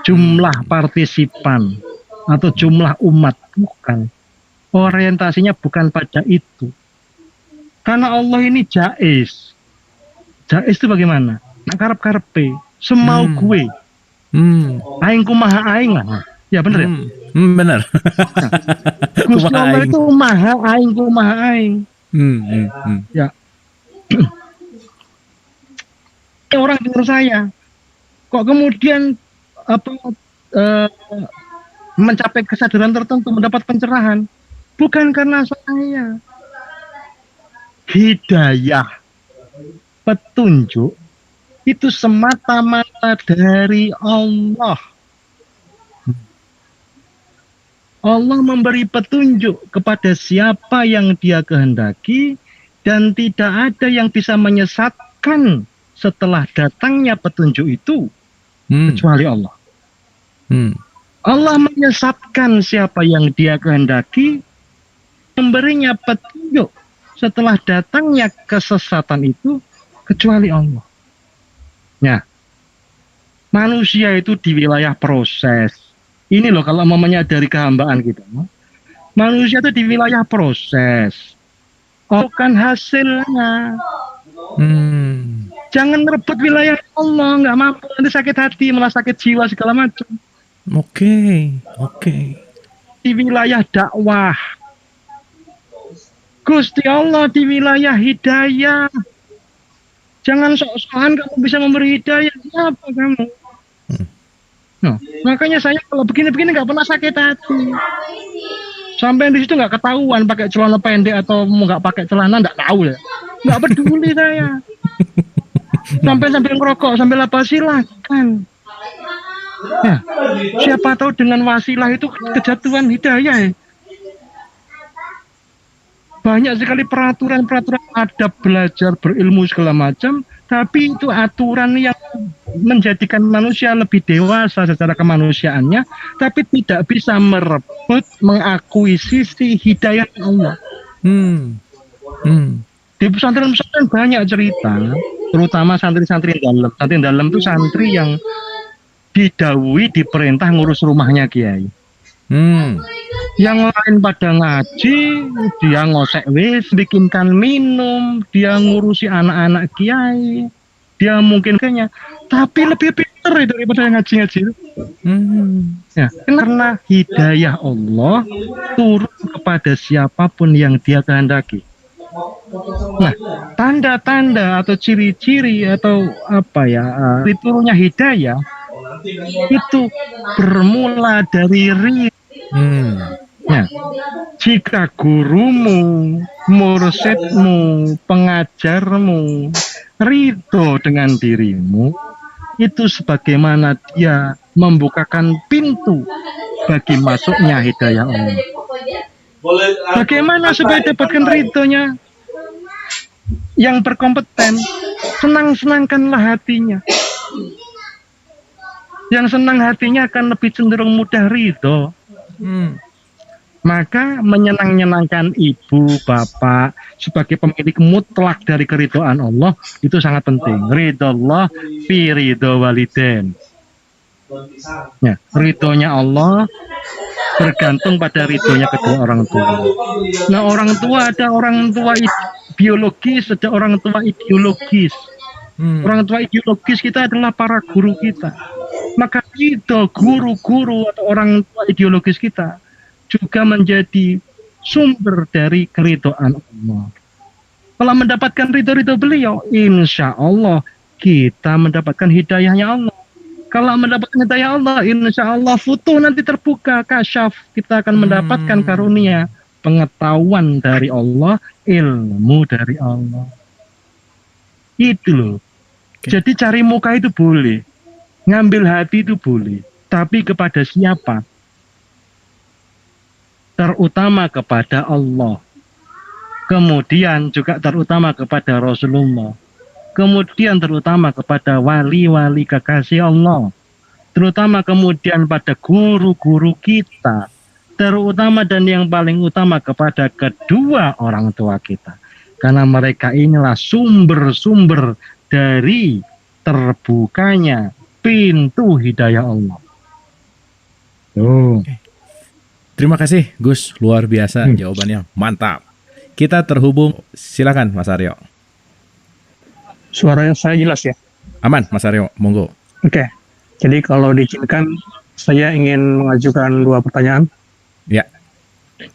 jumlah partisipan, atau jumlah umat, bukan. Orientasinya bukan pada itu. Karena Allah ini jais. Jais itu bagaimana? Nak karep-karepe, semau gue. Aing kumaha aing lah. Ya bener ya? Bener. Gusti Allah itu maha aing kumaha aing. Ya. Orang dengar saya. Kok kemudian mencapai kesadaran tertentu, mendapat pencerahan? Bukan karena saya. Hidayah, petunjuk itu semata-mata dari Allah. Allah memberi petunjuk kepada siapa yang Dia kehendaki dan tidak ada yang bisa menyesatkan setelah datangnya petunjuk itu kecuali Allah. Allah menyesatkan siapa yang Dia kehendaki, memberinya petunjuk setelah datangnya kesesatan itu kecuali Allah. Nah, manusia itu di wilayah proses. Ini loh kalau mamanya dari kehambaan kita. Manusia itu di wilayah proses. Bukan hasilnya. Jangan merebut wilayah Allah, nggak mampu, nanti sakit hati, malah sakit jiwa segala macam. Oke. Di wilayah dakwah. Gusti Allah di wilayah hidayah. Jangan sok-sokan kamu bisa memberi hidayah. Siapa kamu? Nah, makanya saya kalau begini-begini nggak pernah sakit hati. Sampai di situ nggak ketahuan pakai celana pendek atau nggak pakai celana, nggak tahu ya. Nggak peduli saya. Sampai ngerokok, sambil apa silakan. Ya, siapa tahu dengan wasilah itu kejatuhan hidayah ya. Banyak sekali peraturan-peraturan adab, belajar, berilmu segala macam, tapi itu aturan yang menjadikan manusia lebih dewasa secara kemanusiaannya, tapi tidak bisa merebut, mengakuisisi hidayah Allah. Di pesantren-pesantren banyak cerita, terutama santri-santri dalam. Santri dalam itu santri yang didhawuhi diperintah ngurus rumahnya kiai. Yang lain pada ngaji, dia ngosek wis, bikinkan minum, dia ngurusi anak-anak kiai, dia mungkin kayaknya, tapi lebih pintar daripada yang ngaji-ngaji itu. Ya, karena hidayah Allah turun kepada siapapun yang Dia kehendaki. Nah, tanda-tanda atau ciri-ciri atau turunnya hidayah itu bermula dari Ya, jika gurumu, mursyidmu, pengajarmu ridho dengan dirimu, itu sebagaimana dia membukakan pintu bagi masuknya hidayah Allah. Bagaimana supaya dapatkan ridhonya? yang berkompeten, senang-senangkanlah hatinya. Yang senang hatinya akan lebih cenderung mudah ridho. Maka menyenang-nyenangkan ibu, bapak sebagai pemilik mutlak dari keridhaan Allah itu sangat penting. Ridho Allah fi ridho waliden. Ya, ridhonya Allah bergantung pada ridhonya kedua orang tua. Nah, orang tua ada orang tua biologis, ada orang tua ideologis. Orang tua ideologis kita adalah para guru kita. Maka itu guru-guru atau orang tua ideologis kita juga menjadi sumber dari keridhaan Allah. Kalau mendapatkan ridho beliau, insya Allah kita mendapatkan hidayahnya Allah. Kalau mendapatkan hidayah Allah, insya Allah futuh nanti terbuka, kasyaf. Kita akan mendapatkan karunia, pengetahuan dari Allah, ilmu dari Allah. Itu loh. Jadi cari muka itu boleh, ngambil hati itu boleh, tapi kepada siapa? Terutama kepada Allah. Kemudian juga terutama kepada Rasulullah. Kemudian terutama kepada wali-wali kekasih Allah. Terutama kemudian pada guru-guru kita. Terutama dan yang paling utama kepada kedua orang tua kita. Karena mereka inilah sumber-sumber dari terbukanya pintu hidayah Allah. Terima kasih Gus, luar biasa jawabannya, mantap. Kita terhubung, silakan Mas Aryo. Suaranya saya jelas ya? Aman Mas Aryo, monggo. Oke, jadi kalau diizinkan saya ingin mengajukan 2 pertanyaan. Ya.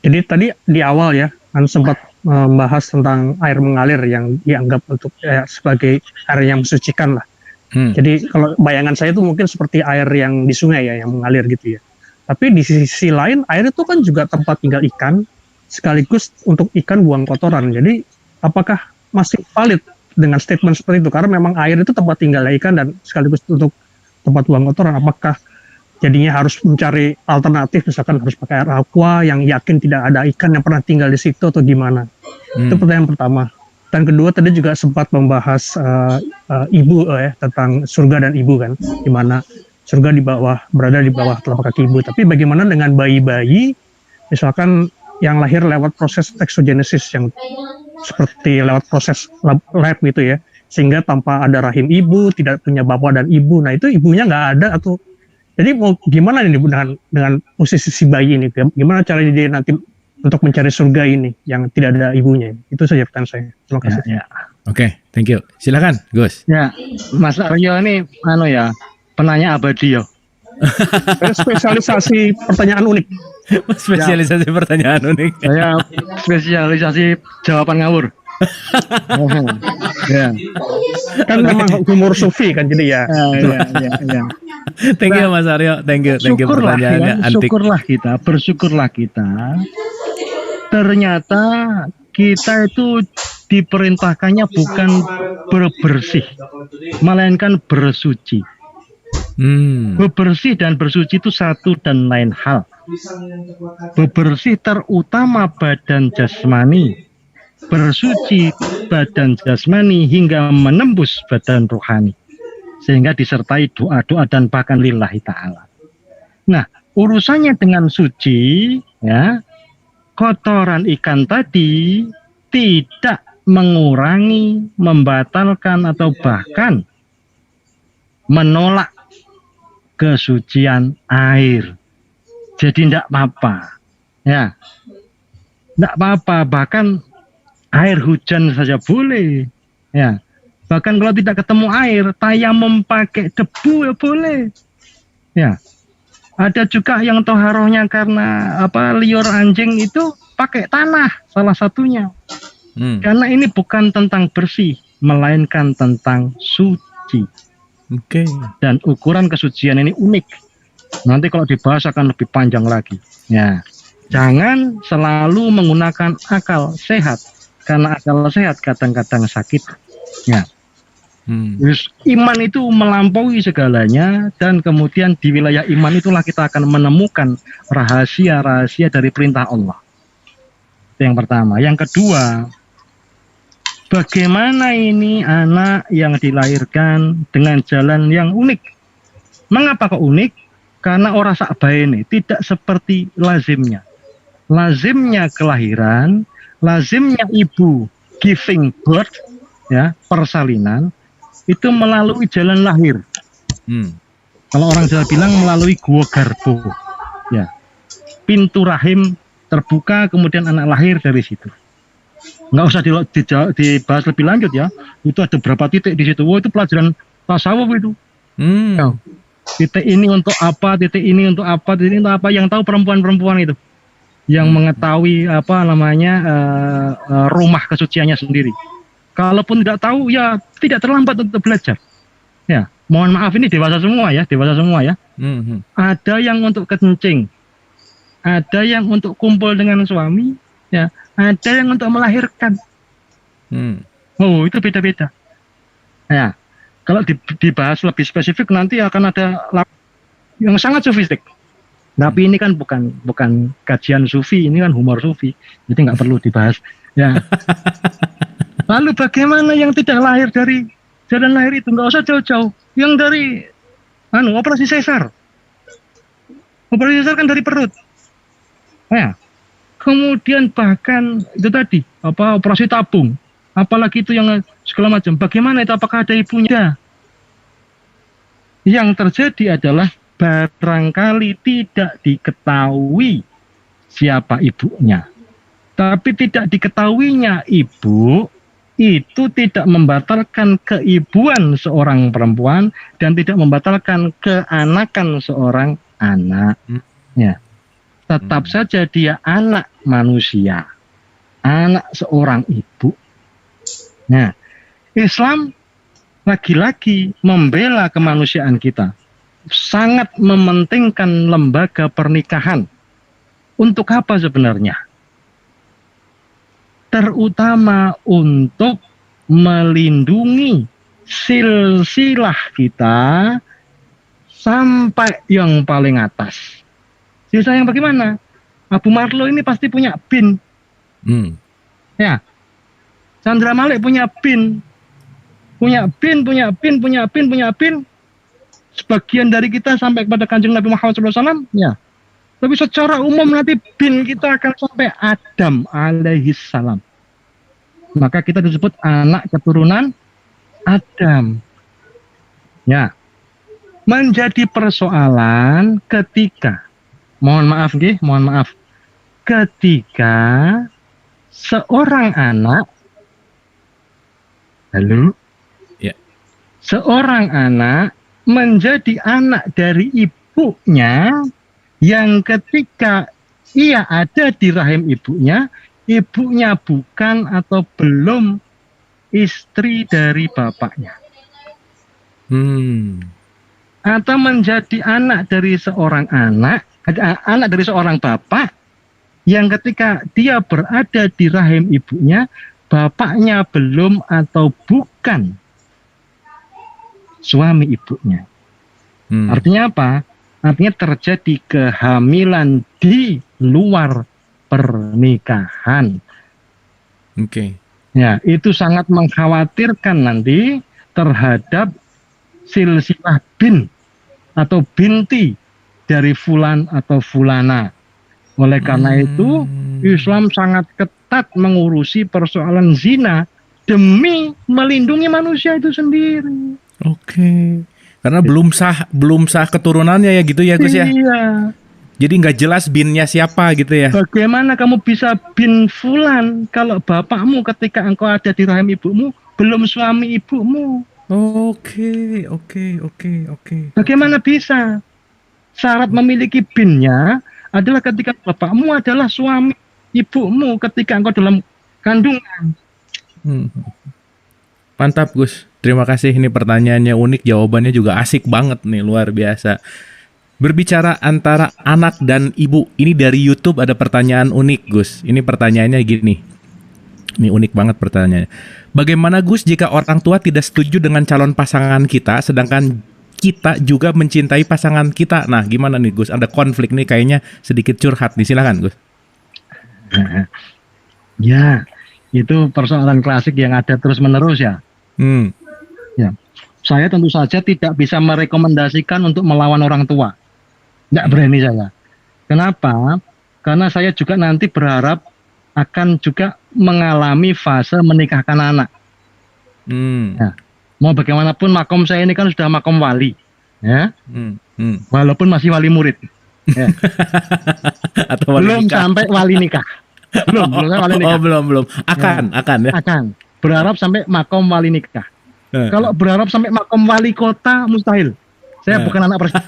Jadi tadi di awal ya, kan sempat membahas tentang air mengalir yang dianggap untuk sebagai air yang mensucikan lah. Jadi kalau bayangan saya itu mungkin seperti air yang di sungai ya, yang mengalir gitu ya. Tapi di sisi lain air itu kan juga tempat tinggal ikan, sekaligus untuk ikan buang kotoran. Jadi apakah masih valid dengan statement seperti itu? Karena memang air itu tempat tinggal ikan dan sekaligus untuk tempat buang kotoran. Apakah jadinya harus mencari alternatif, misalkan harus pakai air aqua yang yakin tidak ada ikan yang pernah tinggal di situ atau gimana? Itu pertanyaan pertama. Dan kedua tadi juga sempat membahas ibu tentang surga dan ibu kan, di mana surga berada di bawah telapak kaki ibu. Tapi bagaimana dengan bayi-bayi, misalkan yang lahir lewat proses teksogenesis yang seperti lewat proses lab gitu ya, sehingga tanpa ada rahim ibu, tidak punya bapak dan ibu. Nah itu ibunya nggak ada atau jadi mau gimana ini dengan posisi si bayi ini? Gimana cara dia nanti untuk mencari surga ini yang tidak ada ibunya? Itu saja pertanyaan saya. Terima kasih. Ya. Oke, thank you. Silakan, Gus. Ya, Mas Aryo ini penanya abadi ya. Spesialisasi pertanyaan unik. Spesialisasi pertanyaan unik. Saya spesialisasi jawaban ngawur. Ya. Kan memang humor sufi kan jadi ya. Ya. Thank you Mas Aryo, thank you pertanyaannya antik. Bersyukurlah kita. Ternyata kita itu diperintahkannya bukan berbersih, melainkan bersuci. Bebersih dan bersuci itu satu dan lain hal. Bebersih terutama badan jasmani, bersuci badan jasmani hingga menembus badan rohani, sehingga disertai doa-doa dan bahkan lillahi ta'ala. Nah, urusannya dengan suci, ya, kotoran ikan tadi tidak mengurangi, membatalkan atau bahkan menolak kesucian air. Jadi tidak apa-apa, ya, tidak apa-apa. Bahkan air hujan saja boleh, ya. Bahkan kalau tidak ketemu air, tayamum pakai debu ya boleh, ya. Ada juga yang toharohnya karena liur anjing itu pakai tanah salah satunya. Karena ini bukan tentang bersih, melainkan tentang suci. Oke. Dan ukuran kesucian ini unik. Nanti kalau dibahas akan lebih panjang lagi. Ya, jangan selalu menggunakan akal sehat, karena akal sehat kadang-kadang sakit. Ya. Terus iman itu melampaui segalanya, dan kemudian di wilayah iman itulah kita akan menemukan rahasia-rahasia dari perintah Allah. Itu yang pertama. Yang kedua, bagaimana ini anak yang dilahirkan dengan jalan yang unik. Mengapa kok unik? Karena ora sak baene, tidak seperti lazimnya. Lazimnya kelahiran, lazimnya ibu giving birth, ya, persalinan, itu melalui jalan lahir. Kalau orang Jawa bilang melalui gua garbo, ya, pintu rahim terbuka, kemudian anak lahir dari situ. Nggak usah dibahas lebih lanjut ya. Itu ada berapa titik di situ. Itu pelajaran tasawuf itu. Ya. Titik ini untuk apa, titik ini untuk apa, titik ini untuk apa. Yang tahu perempuan-perempuan itu, yang mengetahui apa namanya rumah kesuciannya sendiri. Kalaupun tidak tahu, ya tidak terlambat untuk belajar. Ya, mohon maaf ini dewasa semua ya. Ada yang untuk kencing, ada yang untuk kumpul dengan suami, ya, ada yang untuk melahirkan. Oh, itu beda-beda. Ya. Kalau dibahas lebih spesifik nanti akan ada yang sangat sofistik. Tapi ini kan bukan kajian sufi, ini kan humor sufi, jadi nggak perlu dibahas. Ya. Lalu bagaimana yang tidak lahir dari jalan lahir itu? Nggak usah jauh-jauh. Yang dari operasi sesar. Operasi sesar kan dari perut. Ya. Kemudian bahkan itu tadi operasi tabung. Apalagi itu yang segala macam. Bagaimana itu? Apakah ada ibunya? Yang terjadi adalah barangkali tidak diketahui siapa ibunya. Tapi tidak diketahuinya ibu itu tidak membatalkan keibuan seorang perempuan dan tidak membatalkan keanakan seorang anak. Ya. Tetap saja dia anak manusia, anak seorang ibu. Nah, Islam lagi-lagi membela kemanusiaan kita, sangat mementingkan lembaga pernikahan. Untuk apa sebenarnya? Terutama untuk melindungi silsilah kita sampai yang paling atas. Silsilah yang bagaimana? Abu Marlo ini pasti punya bin. Ya. Chandra Malik punya bin. Punya bin. Sebagian dari kita sampai kepada Kanjeng Nabi Muhammad SAW, ya. Tapi secara umum nanti bin kita akan sampai Adam alaihi salam. Maka kita disebut anak keturunan Adam. Ya. Menjadi persoalan ketika, mohon maaf, ketika seorang anak, seorang anak menjadi anak dari ibunya, yang ketika ia ada di rahim ibunya, ibunya bukan atau belum istri dari bapaknya. Atau menjadi anak dari seorang anak dari seorang bapak, yang ketika dia berada di rahim ibunya, bapaknya belum atau bukan suami ibunya. Artinya apa? Artinya terjadi kehamilan di luar pernikahan. Ya, itu sangat mengkhawatirkan nanti terhadap silsilah bin atau binti dari fulan atau fulana. Oleh karena itu, Islam sangat ketat mengurusi persoalan zina demi melindungi manusia itu sendiri. Karena belum sah keturunannya ya gitu ya Gus ya. Iya. Jadi nggak jelas binnya siapa gitu ya. Bagaimana kamu bisa bin fulan kalau bapakmu ketika engkau ada di rahim ibumu belum suami ibumu? Oke. Bagaimana bisa? Syarat memiliki binnya adalah ketika bapakmu adalah suami ibumu ketika engkau dalam kandungan. Mantap Gus, terima kasih. Ini pertanyaannya unik, jawabannya juga asik banget nih, luar biasa. Berbicara antara anak dan ibu, ini dari YouTube ada pertanyaan unik Gus. Ini pertanyaannya gini, ini unik banget pertanyaannya. Bagaimana Gus jika orang tua tidak setuju dengan calon pasangan kita, sedangkan kita juga mencintai pasangan kita? Nah gimana nih Gus, ada konflik nih kayaknya, sedikit curhat nih, silakan Gus. Ya, Itu persoalan klasik yang ada terus-menerus ya. Hmm. Ya. Saya tentu saja tidak bisa merekomendasikan untuk melawan orang tua. Nggak berani saya. Kenapa? Karena saya juga nanti berharap akan juga mengalami fase menikahkan anak. Ya. Mau bagaimanapun makom saya ini kan sudah makom wali. Ya. Walaupun masih wali murid. Ya. Atau wali belum nikah. sampai wali nikah. Belum sampai wali nikah. Belum. Akan ya. Akan. Berharap sampai makom wali nikah. Kalau berharap sampai makom wali kota mustahil. Saya bukan anak presiden.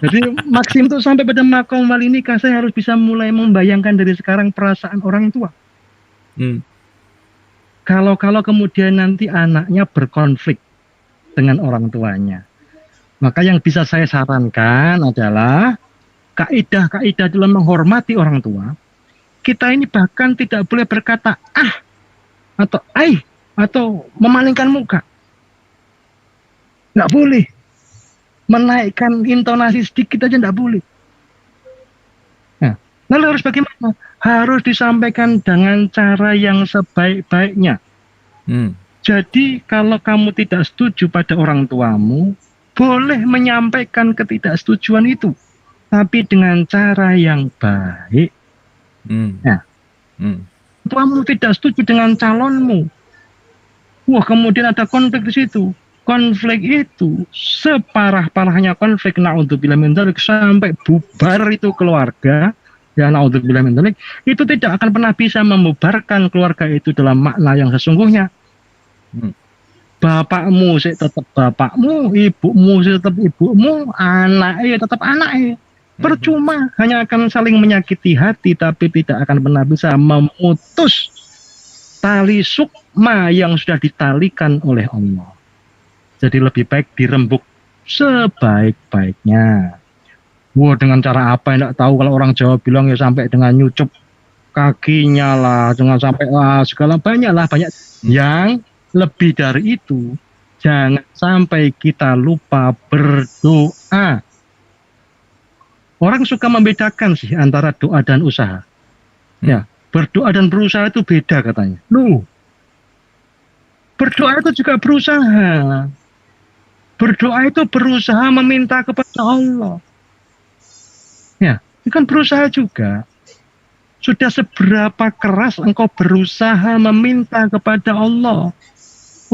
Jadi maksim untuk sampai pada makom wali nikah saya harus bisa mulai membayangkan dari sekarang perasaan orang tua. Kalau kemudian nanti anaknya berkonflik dengan orang tuanya, maka yang bisa saya sarankan adalah kaidah-kaidah dalam menghormati orang tua. Kita ini bahkan tidak boleh berkata atau atau memalingkan muka. Nggak boleh. Menaikkan intonasi sedikit aja nggak boleh. Nah, lalu harus bagaimana? Harus disampaikan dengan cara yang sebaik-baiknya. Jadi kalau kamu tidak setuju pada orang tuamu, boleh menyampaikan ketidaksetujuan itu, tapi dengan cara yang baik. Tuamu tidak setuju dengan calonmu. Wah, kemudian ada konflik di situ. Konflik itu separah-parahnya konflik, naudzubillah min dzalik, sampai bubar itu keluarga, ya naudzubillah min dzalik, itu tidak akan pernah bisa membubarkan keluarga itu dalam makna yang sesungguhnya. Bapakmu sih tetap bapakmu, ibumu sih tetap ibumu, anaknya tetap anaknya. Percuma, hanya akan saling menyakiti hati, tapi tidak akan pernah bisa memutus tali sukma yang sudah ditalikan oleh Allah. Jadi lebih baik dirembuk sebaik-baiknya. Wah, dengan cara apa yang tidak tahu, kalau orang Jawa bilang ya sampai dengan nyucup kakinya lah, dengan sampai segala banyak. Yang lebih dari itu, jangan sampai kita lupa berdoa. Orang suka membedakan sih antara doa dan usaha. Ya, berdoa dan berusaha itu beda katanya. Berdoa itu juga berusaha. Berdoa itu berusaha meminta kepada Allah. Ya, itu kan berusaha juga. Sudah seberapa keras engkau berusaha meminta kepada Allah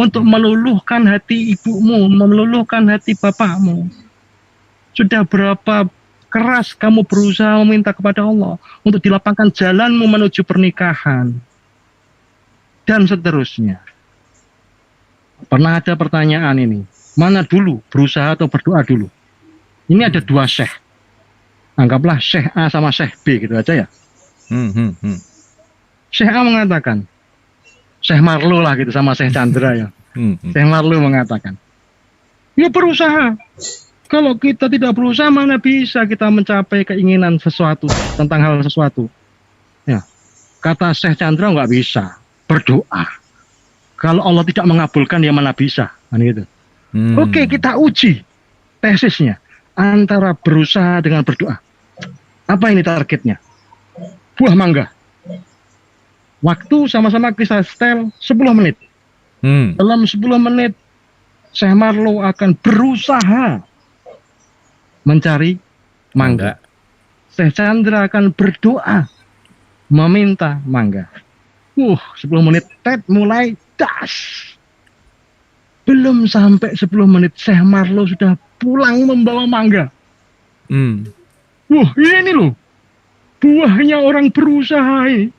untuk meluluhkan hati ibumu, meluluhkan hati bapakmu. Sudah berapa keras kamu berusaha meminta kepada Allah untuk dilapangkan jalanmu menuju pernikahan. Dan seterusnya. Pernah ada pertanyaan ini. Mana dulu, berusaha atau berdoa dulu? Ini ada dua syekh. Anggaplah syekh A sama syekh B gitu aja ya. Syekh A mengatakan, Syekh Marlo lah gitu sama Syekh Chandra ya. Syekh Marlo mengatakan, ya berusaha. Kalau kita tidak berusaha, mana bisa kita mencapai keinginan sesuatu, tentang hal sesuatu. Ya. Kata Syekh Chandra, nggak bisa. Berdoa. Kalau Allah tidak mengabulkan, ya mana bisa. Kan gitu. Oke, kita uji tesisnya antara berusaha dengan berdoa. Apa ini targetnya? Buah mangga. Waktu sama-sama kita setel 10 menit. Dalam 10 menit, Syekh Marlo akan berusaha mencari mangga. Syekh Chandra akan berdoa meminta mangga. 10 menit mulai das. Belum sampai 10 menit Syekh Marlo sudah pulang membawa mangga. Ini loh, buahnya orang berusaha ini.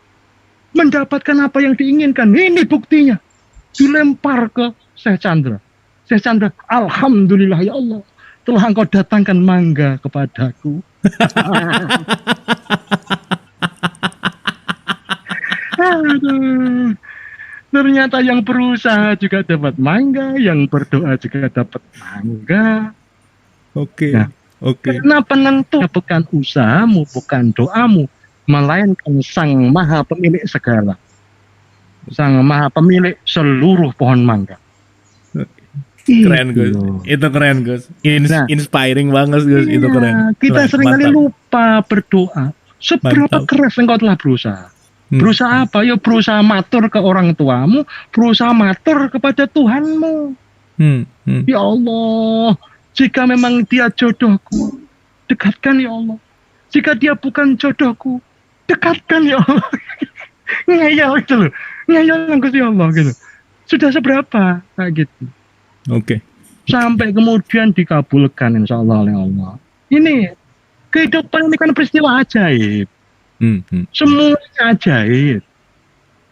Mendapatkan apa yang diinginkan. Ini buktinya. Dilempar ke Syekh Chandra. Syekh Chandra, alhamdulillah ya Allah, telah engkau datangkan mangga kepadaku. Aduh. Ternyata yang berusaha juga dapat mangga, yang berdoa juga dapat mangga. Oke. Karena penentu bukan usahamu, bukan doamu, melainkan Sang Maha Pemilik segala. Sang Maha Pemilik seluruh pohon mangga. Keren Gus, itu keren Gus, inspiring banget Gus, itu keren. Kita seringkali lupa berdoa. Seberapa keras engkau telah berusaha. Berusaha apa? Ya berusaha matur ke orang tuamu, berusaha matur kepada Tuhanmu. Ya Allah, jika memang dia jodohku, dekatkan ya Allah. Jika dia bukan jodohku, dekatkan ya Allah. Ngeyel gitu loh. Ngeyel Gusti Allah gitu. Sudah seberapa? Kayak gitu. Oke. Sampai kemudian dikabulkan insya Allah oleh Allah. Ini kehidupan ini kan peristiwa ajaib. Semuanya ajaib.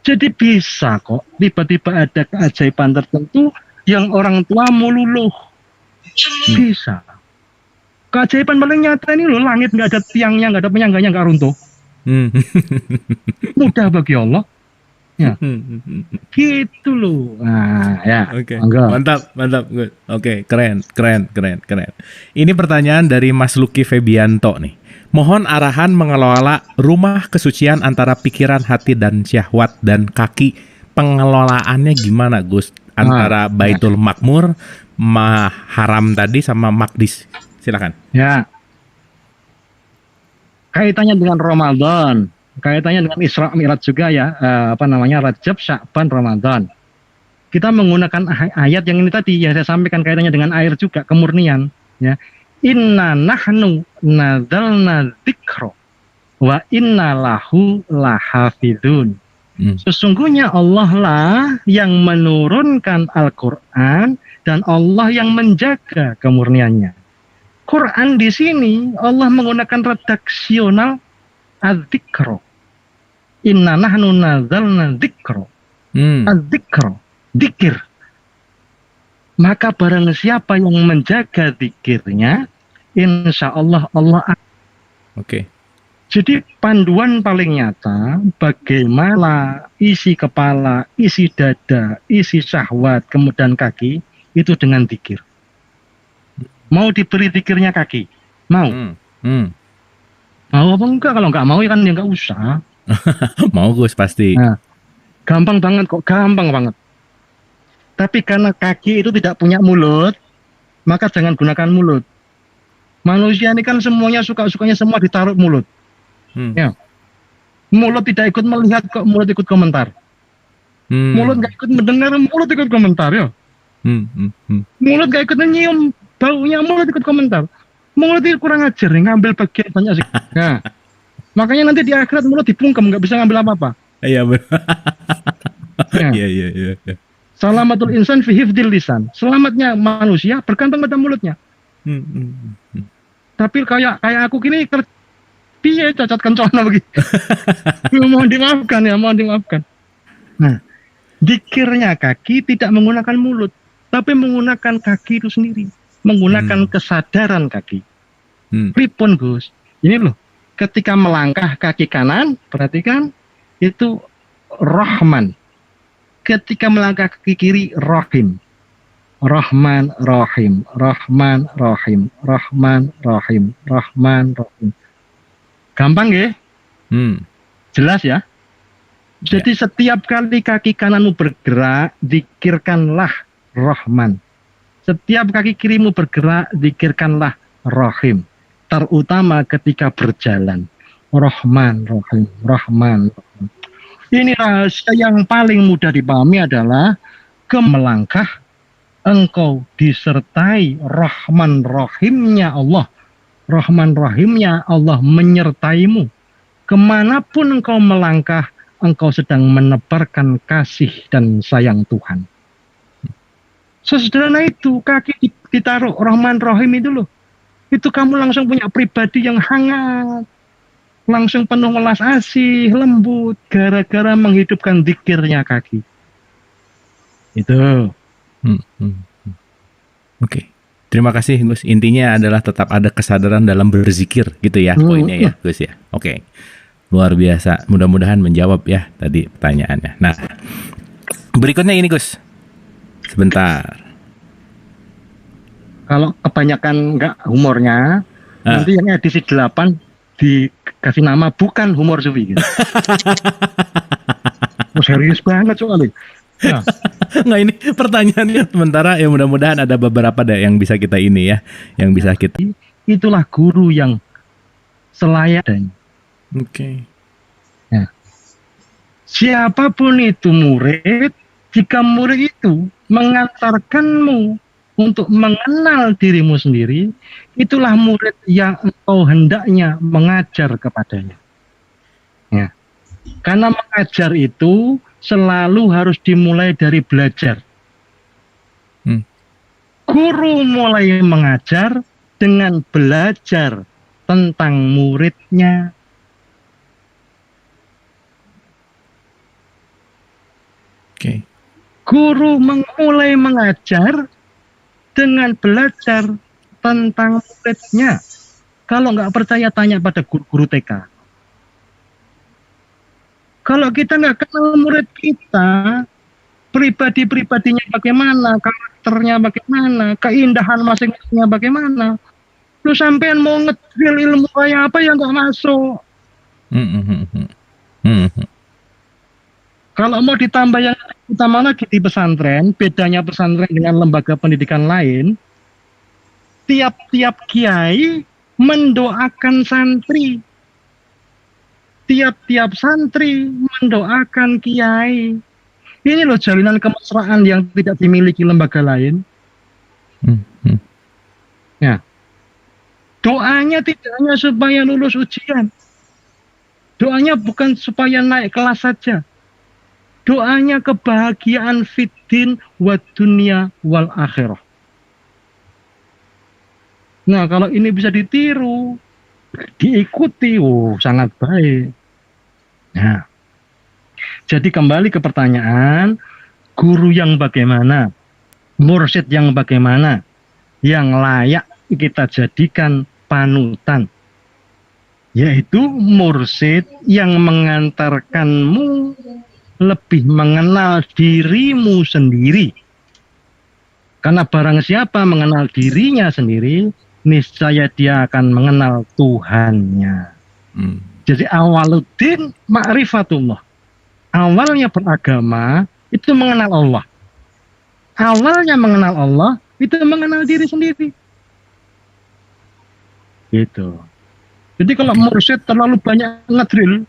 Jadi bisa kok tiba-tiba ada keajaiban tertentu yang orang tua meluluh. Bisa. Keajaiban paling nyata ini loh, langit nggak ada tiangnya, nggak ada penyangganya, nggak runtuh. Mudah bagi Allah. Ya. Gitu loh. Nah, ya. Oke. Mantap. Good. Oke, keren. Ini pertanyaan dari Mas Lucky Febianto nih. Mohon arahan mengelola rumah kesucian antara pikiran, hati, dan syahwat dan kaki. Pengelolaannya gimana, Gus? Antara Baitul Makmur, Haram tadi sama Maqdis. Silakan. Ya. Kaitannya dengan Ramadan, kaitannya dengan Isra Mi'raj juga ya, Rajab, Sya'ban, Ramadan. Kita menggunakan ayat yang ini tadi yang saya sampaikan kaitannya dengan air juga, kemurnian, ya. Inna nahnu nadzalna dzikra wa inna lahu lahafidun. Sesungguhnya Allah lah yang menurunkan Al-Qur'an dan Allah yang menjaga kemurniannya. Quran di sini Allah menggunakan redaksional adzikra. Inna nahnu nadzalna dzikra. Adzikra, dzikir. Maka barang siapa yang menjaga zikirnya, insya Allah Allah. Oke. Jadi panduan paling nyata bagaimana isi kepala, isi dada, isi syahwat, kemudian kaki itu dengan zikir. Mau diberi zikirnya kaki? Mau? Mau apa enggak? Kalau enggak mau ya kan ya enggak usah. Mau Gus pasti. Nah, gampang banget kok, gampang banget. Tapi karena kaki itu tidak punya mulut, maka jangan gunakan mulut. Manusia ini kan semuanya suka-sukanya semua ditaruh mulut. Ya. Mulut tidak ikut melihat kok, mulut ikut komentar. Mulut nggak ikut mendengar, mulut ikut komentar ya. Mulut nggak ikut nyium, baunya mulut ikut komentar. Mulut itu kurang ajar, ngambil bagian banyak sih. Nah, makanya nanti di akhirat mulut dibungkam, nggak bisa ngambil apa-apa. Iya benar. Iya. Salamatul insan fi hifdzil lisan. Selamatnya manusia bergantung pada mulutnya. Tapi kayak aku gini piye cacat kencono begitu. Mohon dimaafkan. Nah, zikirnya kaki tidak menggunakan mulut, tapi menggunakan kaki itu sendiri, menggunakan kesadaran kaki. Pripun Gus? Ini loh, ketika melangkah kaki kanan, perhatikan itu Rahman. Ketika melangkah kaki kiri, Rahim. Rahman, Rahim. Rahman, Rahim. Rahman, Rahim. Rahman, Rahim. Gampang ya? Jelas ya? Jadi setiap kali kaki kananmu bergerak, zikirkanlah Rahman. Setiap kaki kirimu bergerak, zikirkanlah Rahim. Terutama ketika berjalan. Rahman, Rahim. Rahman, Rahim. Ini rahasia yang paling mudah dipahami adalah melangkah engkau disertai Rahman Rahimnya Allah. Rahman Rahimnya Allah menyertaimu. Kemanapun engkau melangkah, engkau sedang menebarkan kasih dan sayang Tuhan. Sesederhana itu, kaki ditaruh Rahman Rahim itu loh. Itu kamu langsung punya pribadi yang hangat. Langsung penuh welas asih, lembut, gara-gara menghidupkan zikirnya kaki. Itu. Oke. Terima kasih Gus. Intinya adalah tetap ada kesadaran dalam berzikir gitu ya poinnya ya Gus ya. Oke. Luar biasa. Mudah-mudahan menjawab ya tadi pertanyaannya. Nah, berikutnya ini Gus. Sebentar. Kalau kebanyakan enggak humornya, nanti yang edisi 8 dikasih nama bukan humor sufi gitu. Serius banget soalnya. Ya. Nggak, ini pertanyaannya sementara ya, mudah-mudahan ada beberapa deh yang bisa kita ini ya, yang bisa kita. Itulah guru yang selayak dan. Oke. Ya. Siapapun itu murid, jika murid itu mengantarkanmu untuk mengenal dirimu sendiri, itulah murid yang engkau hendaknya mengajar kepadanya. Ya. Karena mengajar itu selalu harus dimulai dari belajar. Guru mulai mengajar dengan belajar tentang muridnya. Oke. Guru mulai mengajar dengan belajar tentang muridnya. Kalau nggak percaya, tanya pada guru-guru TK. Kalau kita nggak kenal murid kita, pribadi-pribadinya bagaimana, karakternya bagaimana, keindahan masing-masingnya bagaimana, lu sampean mau ngedrill ilmu kayak apa yang nggak masuk. Kalau mau ditambah yang utama lagi di pesantren, bedanya pesantren dengan lembaga pendidikan lain, tiap-tiap kiai mendoakan santri. Tiap-tiap santri mendoakan kiai. Ini loh jalinan kemesraan yang tidak dimiliki lembaga lain. Ya. Doanya tidak hanya supaya lulus ujian. Doanya bukan supaya naik kelas saja. Doanya kebahagiaan fiddin wa dunia wal akhirah. Nah, kalau ini bisa ditiru, diikuti, sangat baik. Nah, jadi kembali ke pertanyaan, guru yang bagaimana, mursyid yang bagaimana, yang layak kita jadikan panutan, yaitu mursyid yang mengantarkanmu lebih mengenal dirimu sendiri. Karena barang siapa mengenal dirinya sendiri, niscaya dia akan mengenal Tuhannya. Jadi awaluddin ma'rifatullah. Awalnya beragama itu mengenal Allah. Awalnya mengenal Allah itu mengenal diri sendiri. Gitu. Jadi kalau mursyid terlalu banyak ngedrill,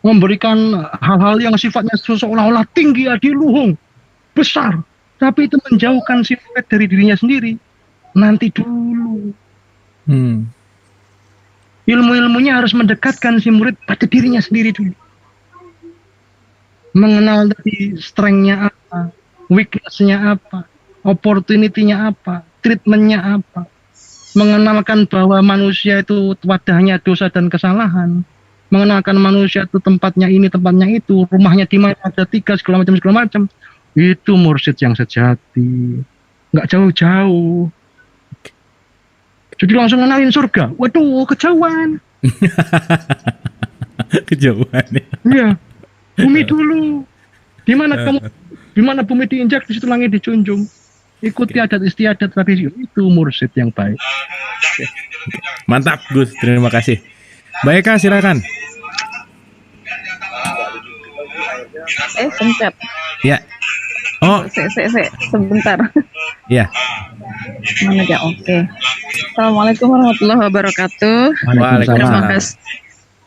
memberikan hal-hal yang sifatnya seolah-olah tinggi, adiluhung, besar, tapi itu menjauhkan si murid dari dirinya sendiri. Nanti dulu. Ilmu-ilmunya harus mendekatkan si murid pada dirinya sendiri dulu. Mengenal dari strength-nya apa, weakness-nya apa, opportunity-nya apa, treatment-nya apa. Mengenalkan bahwa manusia itu wadahnya dosa dan kesalahan. Mengenalkan manusia itu tempatnya ini, tempatnya itu, rumahnya di mana, ada 3, segala macam. Itu mursyid yang sejati. Nggak jauh-jauh. Jadi langsung kenalin surga. Waduh, kejauhan. Kejauhan. Iya. Bumi dulu. Di mana bumi diinjak, di situ langit dijunjung. Ikuti adat istiadat tradisi. Itu mursyid yang baik. Mantap, Gus. Terima kasih. Baik, Kak, silakan. Pencet. Ya. Oh, Sebentar. ya. Mana ya? Oke. Assalamualaikum warahmatullahi wabarakatuh. Waalaikumsalam.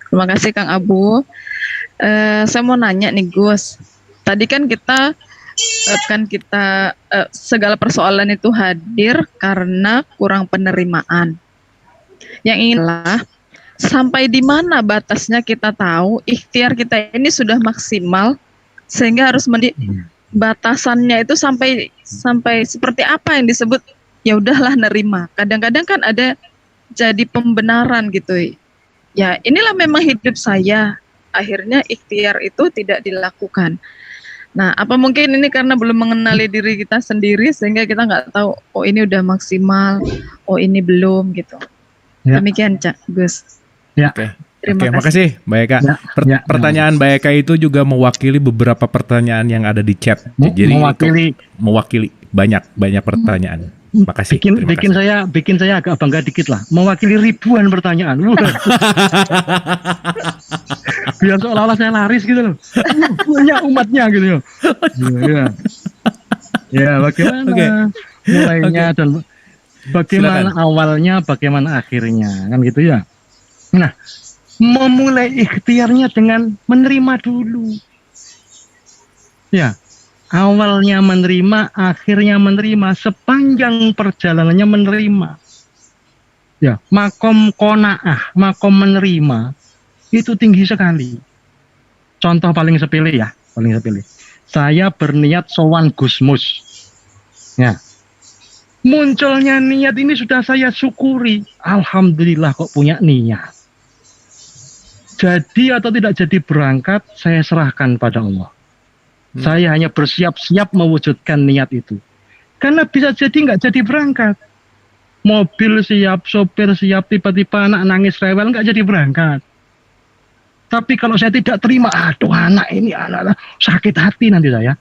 Terima kasih Kang Abu. Saya mau nanya nih Gus. Tadi kan kita segala persoalan itu hadir karena kurang penerimaan. Yang inginlah sampai di mana batasnya kita tahu ikhtiar kita ini sudah maksimal sehingga harus batasannya itu sampai seperti apa yang disebut ya udahlah nerima. Kadang-kadang kan ada jadi pembenaran gitu. Ya inilah memang hidup saya. Akhirnya ikhtiar itu tidak dilakukan. Nah, apa mungkin ini karena belum mengenali diri kita sendiri sehingga kita nggak tahu oh ini udah maksimal, oh ini belum gitu. Ya. Demikian Cak Gus. Ya. Terima kasih Mbak Eka. Pertanyaan Mbak Eka itu juga mewakili beberapa pertanyaan yang ada di chat. Jadi mewakili banyak pertanyaan. Makasih. Bikin saya agak bangga dikit lah. Mewakili ribuan pertanyaan. Biar seolah-olah saya laris gitu loh. Banyak umatnya gitu loh. Ya, bagaimana mulainya dan bagaimana awalnya, bagaimana akhirnya, kan gitu ya. Nah, memulai ikhtiarnya dengan menerima dulu. Ya, awalnya menerima, akhirnya menerima, sepanjang perjalanannya menerima. Ya, makom qanaah, makom menerima itu tinggi sekali. Contoh paling sepele ya, paling sepele. Saya berniat sowan Gusmus. Ya. Munculnya niat ini sudah saya syukuri. Alhamdulillah kok punya niat. Jadi atau tidak jadi berangkat, saya serahkan pada Allah. Saya hanya bersiap-siap mewujudkan niat itu. Karena bisa jadi nggak jadi berangkat. Mobil siap, sopir siap, tiba-tiba anak nangis rewel, nggak jadi berangkat. Tapi kalau saya tidak terima, aduh anak ini anak sakit hati nanti saya.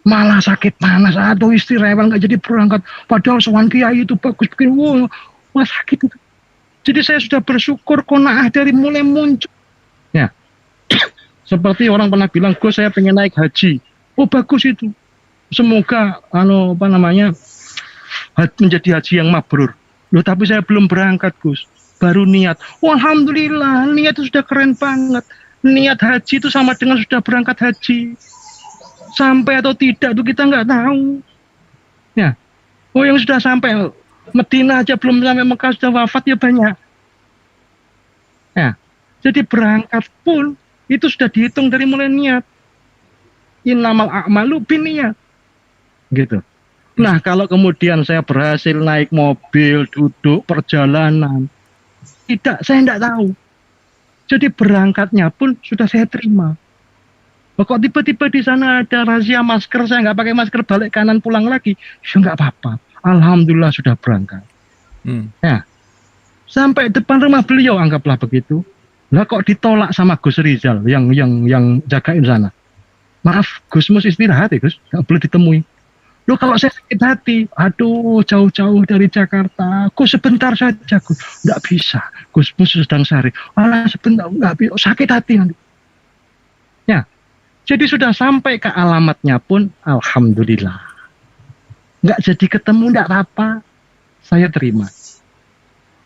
Malah sakit panas, aduh istri rewel nggak jadi berangkat. Padahal sowan kiai itu bagus, bikin wah sakit itu. Jadi saya sudah bersyukur qanaah dari mulai muncul. Ya, seperti orang pernah bilang, Gus saya pengen naik haji. Oh bagus itu. Semoga menjadi haji yang mabrur. Loh tapi saya belum berangkat Gus. Baru niat. Oh, alhamdulillah, niat itu sudah keren banget. Niat haji itu sama dengan sudah berangkat haji. Sampai atau tidak itu kita nggak tahu. Ya. Oh yang sudah sampai Medina aja belum sampai Mekah sudah wafat ya banyak. Ya. Jadi berangkat pun itu sudah dihitung dari mulai niat. Innamal a'malu binniyat. Gitu. Nah, kalau kemudian saya berhasil naik mobil, duduk, perjalanan, saya tidak tahu. Jadi berangkatnya pun sudah saya terima. Kok tiba-tiba di sana ada razia masker, saya nggak pakai masker, balik kanan pulang lagi, ya nggak apa-apa. Alhamdulillah sudah berangkat. Ya, sampai depan rumah beliau anggaplah begitu. Lah kok ditolak sama Gus Rizal yang jagain sana. Maaf, Gusmus istirahat ya Gus, nggak boleh ditemui. Loh kalau saya sakit hati, aduh jauh-jauh dari Jakarta, Gus sebentar saja Gus, nggak bisa, Gusmus sedang sehari, alah sebentar, nggak bisa, sakit hati nanti. Ya, jadi sudah sampai ke alamatnya pun, alhamdulillah, nggak jadi ketemu, nggak apa-apa, saya terima.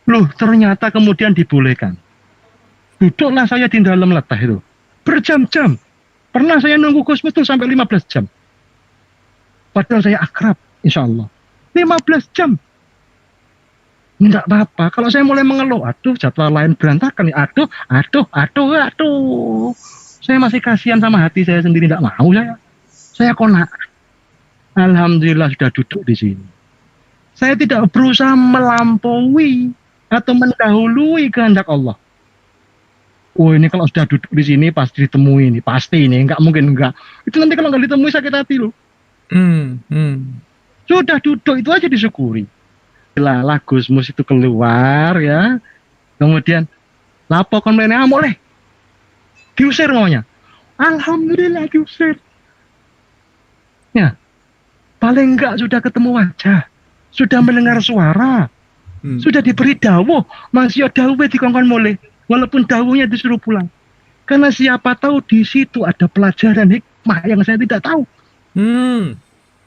Loh ternyata kemudian dibolehkan, duduklah saya di dalam letah itu, berjam-jam, pernah saya nunggu Gusmus itu sampai 15 jam. Padahal saya akrab, insya Allah. 15 jam. Enggak apa-apa. Kalau saya mulai mengeluh, aduh jadwal lain berantakan. Aduh. Saya masih kasihan sama hati saya sendiri. Enggak mau saya. Saya qanaah. Alhamdulillah sudah duduk di sini. Saya tidak berusaha melampaui atau mendahului kehendak Allah. Oh ini kalau sudah duduk di sini pasti ditemui ini. Pasti ini. Enggak mungkin enggak. Itu nanti kalau enggak ditemui sakit hati loh. Sudah duduk itu aja disyukuri. Lah Gusmus itu keluar ya. Kemudian lapo kon mrene boleh. Diusir ngomongnya. Alhamdulillah diusir. Ya. Paling enggak sudah ketemu wajah. Sudah mendengar suara. Sudah diberi dawuh, masih dawuh dikongkon mulai. Walaupun dawuhnya disuruh pulang. Karena siapa tahu di situ ada pelajaran hikmah yang saya tidak tahu.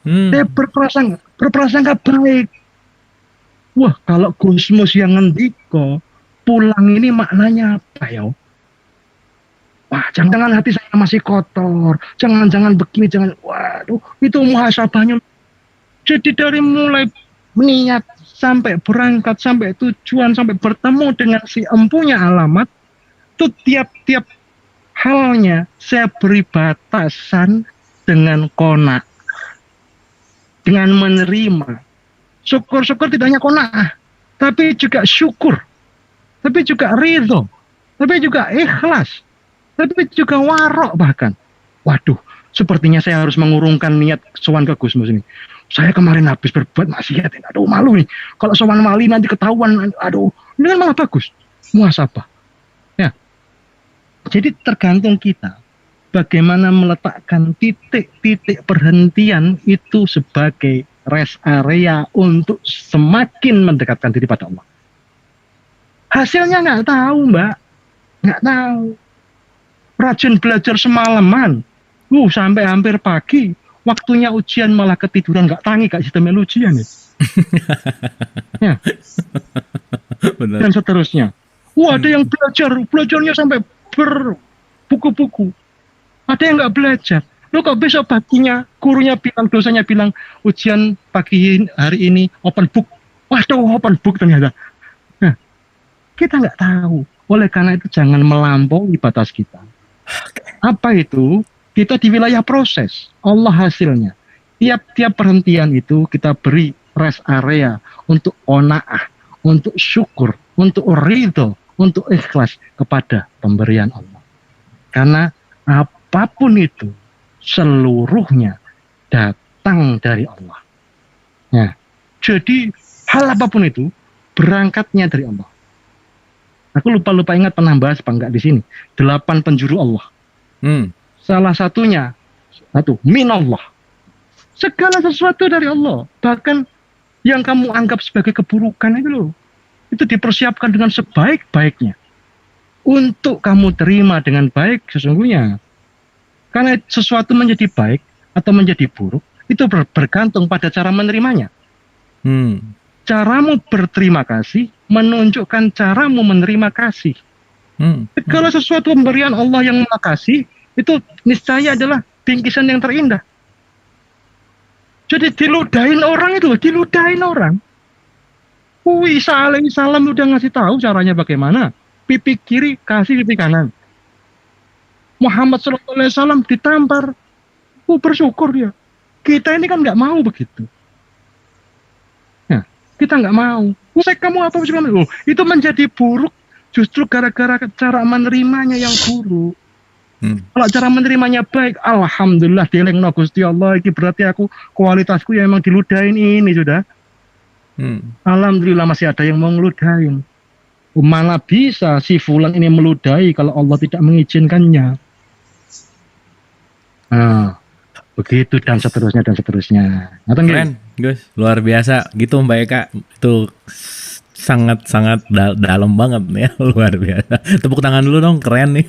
Saya berprasangka baik. Wah, kalau Gusmus yang ngendiko pulang ini maknanya apa ya? Wah, jangan hati saya masih kotor, jangan begini, waduh, itu muhasabahnya. Jadi dari mulai niat sampai berangkat, sampai tujuan, sampai bertemu dengan si empunya alamat, itu tiap-tiap halnya saya beri batasan dengan qanaah. Dengan menerima. Syukur-syukur tidak hanya qanaah, tapi juga syukur, tapi juga ridho, tapi juga ikhlas, tapi juga warok bahkan. Waduh, sepertinya saya harus mengurungkan niat sowan ke Gusmus ini. Saya kemarin habis berbuat maksiat, aduh malu nih. Kalau sowan wali nanti ketahuan, aduh, ini kan malah bagus. Muhasabah. Ya. Jadi tergantung kita. Bagaimana meletakkan titik-titik perhentian itu sebagai rest area untuk semakin mendekatkan diri pada Allah. Hasilnya nggak tahu, Mbak. Nggak tahu. Rajin belajar semalaman. Sampai hampir pagi. Waktunya ujian malah ketiduran, nggak tangi Kak sistemnya ujian ya. Ya. Benar. Dan seterusnya. Wah, ada yang belajarnya sampai berbuku-buku. Ada yang nggak belajar. Lo kok besok paginya gurunya bilang, dosanya bilang ujian pagi hari ini open book. Waduh, open book ternyata. Nah, kita nggak tahu. Oleh karena itu jangan melampaui batas kita. Apa itu? Kita di wilayah proses. Allah hasilnya. Tiap perhentian itu kita beri rest area untuk qanaah, untuk syukur, untuk ridho, untuk ikhlas kepada pemberian Allah. Karena apapun itu seluruhnya datang dari Allah. Nah, jadi hal apapun itu berangkatnya dari Allah. Aku lupa ingat pernah bahas apa enggak di sini. 8 penjuru Allah. Salah satunya minallah. Segala sesuatu dari Allah. Bahkan yang kamu anggap sebagai keburukan itu loh, itu dipersiapkan dengan sebaik-baiknya untuk kamu terima dengan baik sesungguhnya. Karena sesuatu menjadi baik atau menjadi buruk itu bergantung pada cara menerimanya. Caramu berterima kasih menunjukkan caramu menerima kasih. Kalau sesuatu pemberian Allah yang makasih itu niscaya adalah bingkisan yang terindah. Jadi diludahin orang itu, diludahin orang. Isa alaihissalam udah ngasih tahu caranya bagaimana. Pipi kiri kasih pipi kanan. Muhammad SAW ditampar. Bersyukur dia. Kita ini kan nggak mau begitu. Nah, kita nggak mau. Kamu apa sih kamu? Itu menjadi buruk justru gara-gara cara menerimanya yang buruk. Kalau cara menerimanya baik, alhamdulillah dilengno Gusti Allah, ini berarti aku kualitasku yang emang diludahin ini sudah. Alhamdulillah masih ada yang mau ngeludahin. Mana bisa si fulan ini meludahi kalau Allah tidak mengizinkannya. Nah, begitu dan seterusnya dan seterusnya. Keren, Gus, luar biasa gitu Mbak Eka. Itu sangat dalam banget ya, luar biasa. Tepuk tangan dulu dong, keren nih.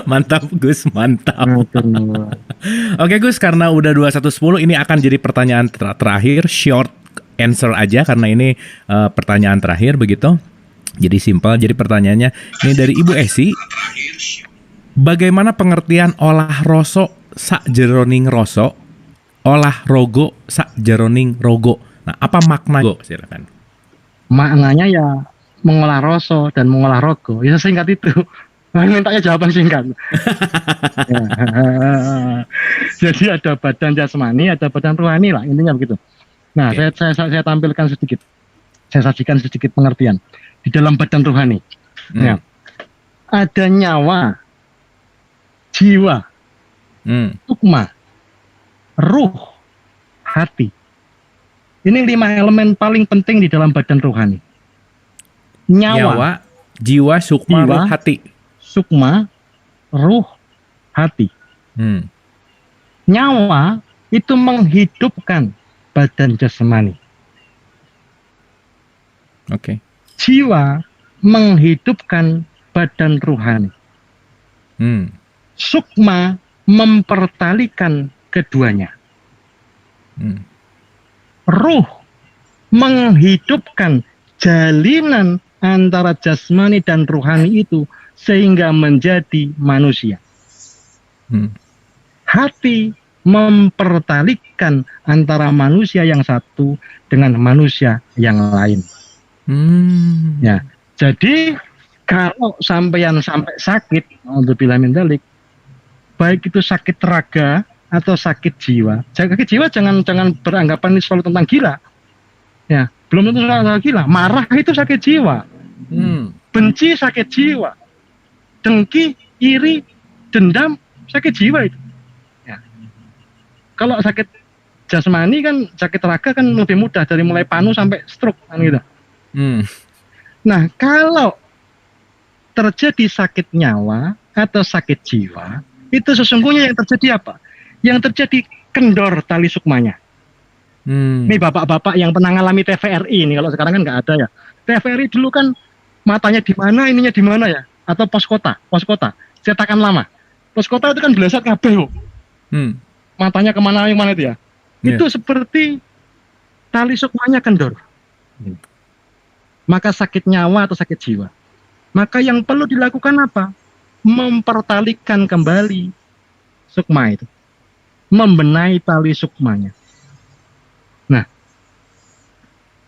Mantap Gus, mantap. Oke Gus, karena udah 21:10 ini akan jadi pertanyaan terakhir, short answer aja karena ini pertanyaan terakhir begitu. Jadi simpel, jadi pertanyaannya ini dari Ibu Esi. Bagaimana pengertian olah rosok sak jeroning rosok, olah rogo sak jeroning rogo? Nah, apa makna? Silakan. Maknanya ya mengolah rasa dan mengolah rogo. Ya singkat itu. Mintanya jawaban singkat. Ya. Jadi ada badan jasmani, ada badan rohani lah, intinya begitu. Nah, saya tampilkan sedikit. Saya sajikan sedikit pengertian di dalam badan rohani. Ya. Ada nyawa, jiwa, sukma, ruh, hati. Ini 5 elemen paling penting di dalam badan rohani. Nyawa, jiwa, sukma, ruh, hati. Sukma, ruh, hati. Nyawa itu menghidupkan badan jasmani. Oke. Jiwa menghidupkan badan rohani. Sukma mempertalikan keduanya. Ruh menghidupkan jalinan antara jasmani dan rohani itu sehingga menjadi manusia. Hati mempertalikan antara manusia yang satu dengan manusia yang lain. Ya, jadi kalau sampai sakit, alhamdulillah min dzalik, baik itu sakit raga atau sakit jiwa. Sakit jiwa jangan beranggapan ini selalu tentang gila. Ya, belum tentu tentang gila. Marah itu sakit jiwa. Benci sakit jiwa. Dengki, iri, dendam sakit jiwa itu. Ya. Kalau sakit jasmani kan, sakit raga kan lebih mudah dari mulai panu sampai stroke kan gitu. Nah, kalau terjadi sakit nyawa atau sakit jiwa, itu sesungguhnya yang terjadi apa? Yang terjadi kendor tali sukmanya. Ini bapak-bapak yang pernah ngalami TVRI ini, kalau sekarang kan nggak ada ya. TVRI dulu kan matanya di mana, ininya di mana ya? Atau pos kota, cetakan lama. Pos kota itu kan belasat kabeh. Matanya kemana itu ya? Itu seperti tali sukmanya kendor. Maka sakit nyawa atau sakit jiwa. Maka yang perlu dilakukan apa? Mempertalikan kembali sukma itu. Membenahi tali sukmanya. Nah,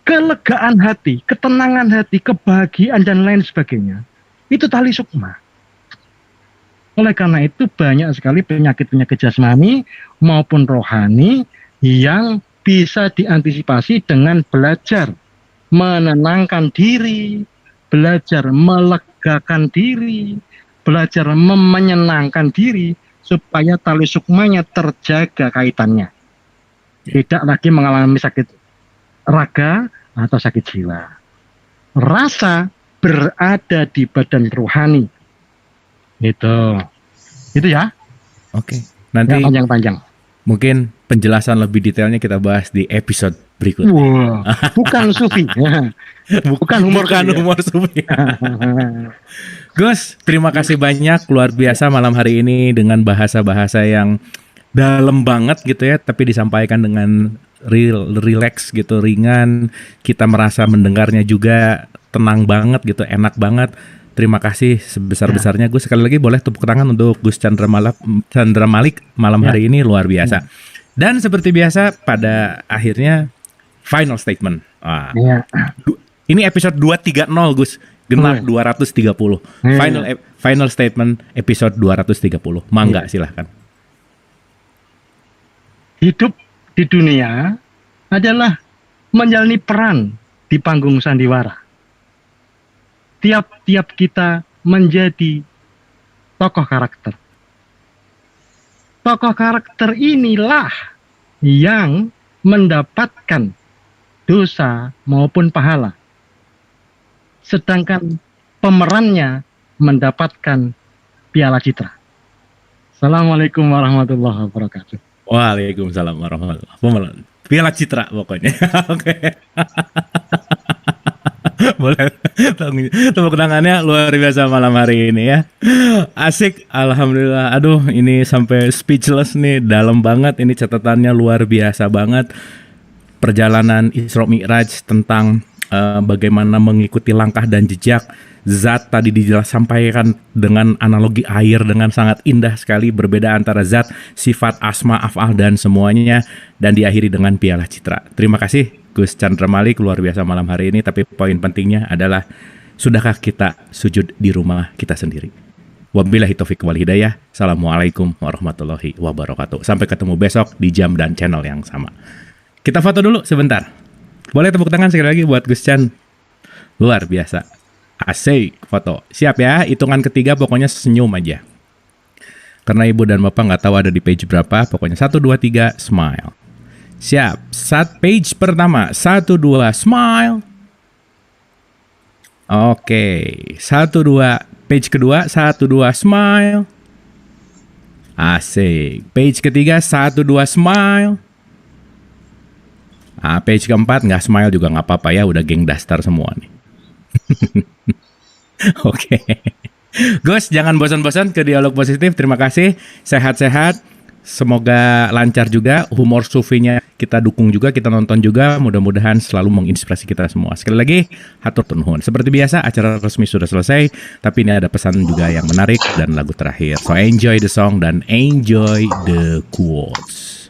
kelegaan hati, ketenangan hati, kebahagiaan dan lain sebagainya, itu tali sukma. Oleh karena itu banyak sekali penyakit-penyakit jasmani maupun rohani yang bisa diantisipasi dengan belajar menenangkan diri, belajar melegakan diri, belajar menyenangkan diri, supaya tali sukmanya terjaga kaitannya. Tidak lagi mengalami sakit raga atau sakit jiwa. Rasa berada di badan rohani. Itu ya. Oke. Nanti panjang-panjang. Mungkin penjelasan lebih detailnya kita bahas di episode berikutnya. Wow, bukan sufi. Bukan humor sufi. Gus, terima kasih banyak, luar biasa malam hari ini dengan bahasa-bahasa yang dalam banget gitu ya, tapi disampaikan dengan relax gitu, ringan. Kita merasa mendengarnya juga tenang banget gitu, enak banget. Terima kasih sebesar-besarnya Gus. Sekali lagi boleh tepuk tangan untuk Gus Chandra Malik malam hari ini, luar biasa. Dan seperti biasa pada akhirnya final statement. Ini episode 230 Gus, genap 230. Final statement episode 230. Mangga silahkan. Hidup di dunia adalah menjalani peran di panggung sandiwara. Tiap-tiap kita menjadi tokoh karakter. Tokoh karakter inilah yang mendapatkan dosa maupun pahala. Sedangkan pemerannya mendapatkan piala citra. Assalamualaikum warahmatullahi wabarakatuh. Waalaikumsalam warahmatullahi wabarakatuh. Piala citra pokoknya. Oke. Boleh tepuk tangannya, luar biasa malam hari ini ya. Asik, alhamdulillah. Aduh, ini sampai speechless nih, dalam banget ini, catatannya luar biasa banget. Perjalanan Isra Mi'raj tentang bagaimana mengikuti langkah dan jejak zat tadi disampaikan dengan analogi air dengan sangat indah sekali, berbeda antara zat, sifat, asma, af'al dan semuanya, dan diakhiri dengan piala citra. Terima kasih Gus Chandra Malik, luar biasa malam hari ini. Tapi poin pentingnya adalah, sudahkah kita sujud di rumah kita sendiri? Wabillahi taufiq wal hidayah. Assalamualaikum warahmatullahi wabarakatuh. Sampai ketemu besok di jam dan channel yang sama. Kita foto dulu sebentar. Boleh tepuk tangan sekali lagi buat Gus Chan. Luar biasa. Asik, foto. Siap ya, hitungan ketiga pokoknya senyum aja. Karena ibu dan bapak nggak tahu ada di page berapa, pokoknya 1, 2, 3, smile. Siap, page pertama, 1, 2, smile. Oke, 1, 2, page kedua, 1, 2, smile. Asik, page ketiga, 1, 2, smile. Page keempat, nggak smile juga nggak apa-apa ya, udah geng dastar semua nih. Oke. Gus, jangan bosan-bosan ke dialog positif. Terima kasih, sehat-sehat. Semoga lancar juga, humor sufinya kita dukung juga, kita nonton juga, mudah-mudahan selalu menginspirasi kita semua. Sekali lagi, hatur nuhun. Seperti biasa, acara resmi sudah selesai, tapi ini ada pesan juga yang menarik dan lagu terakhir. So enjoy the song dan enjoy the quotes.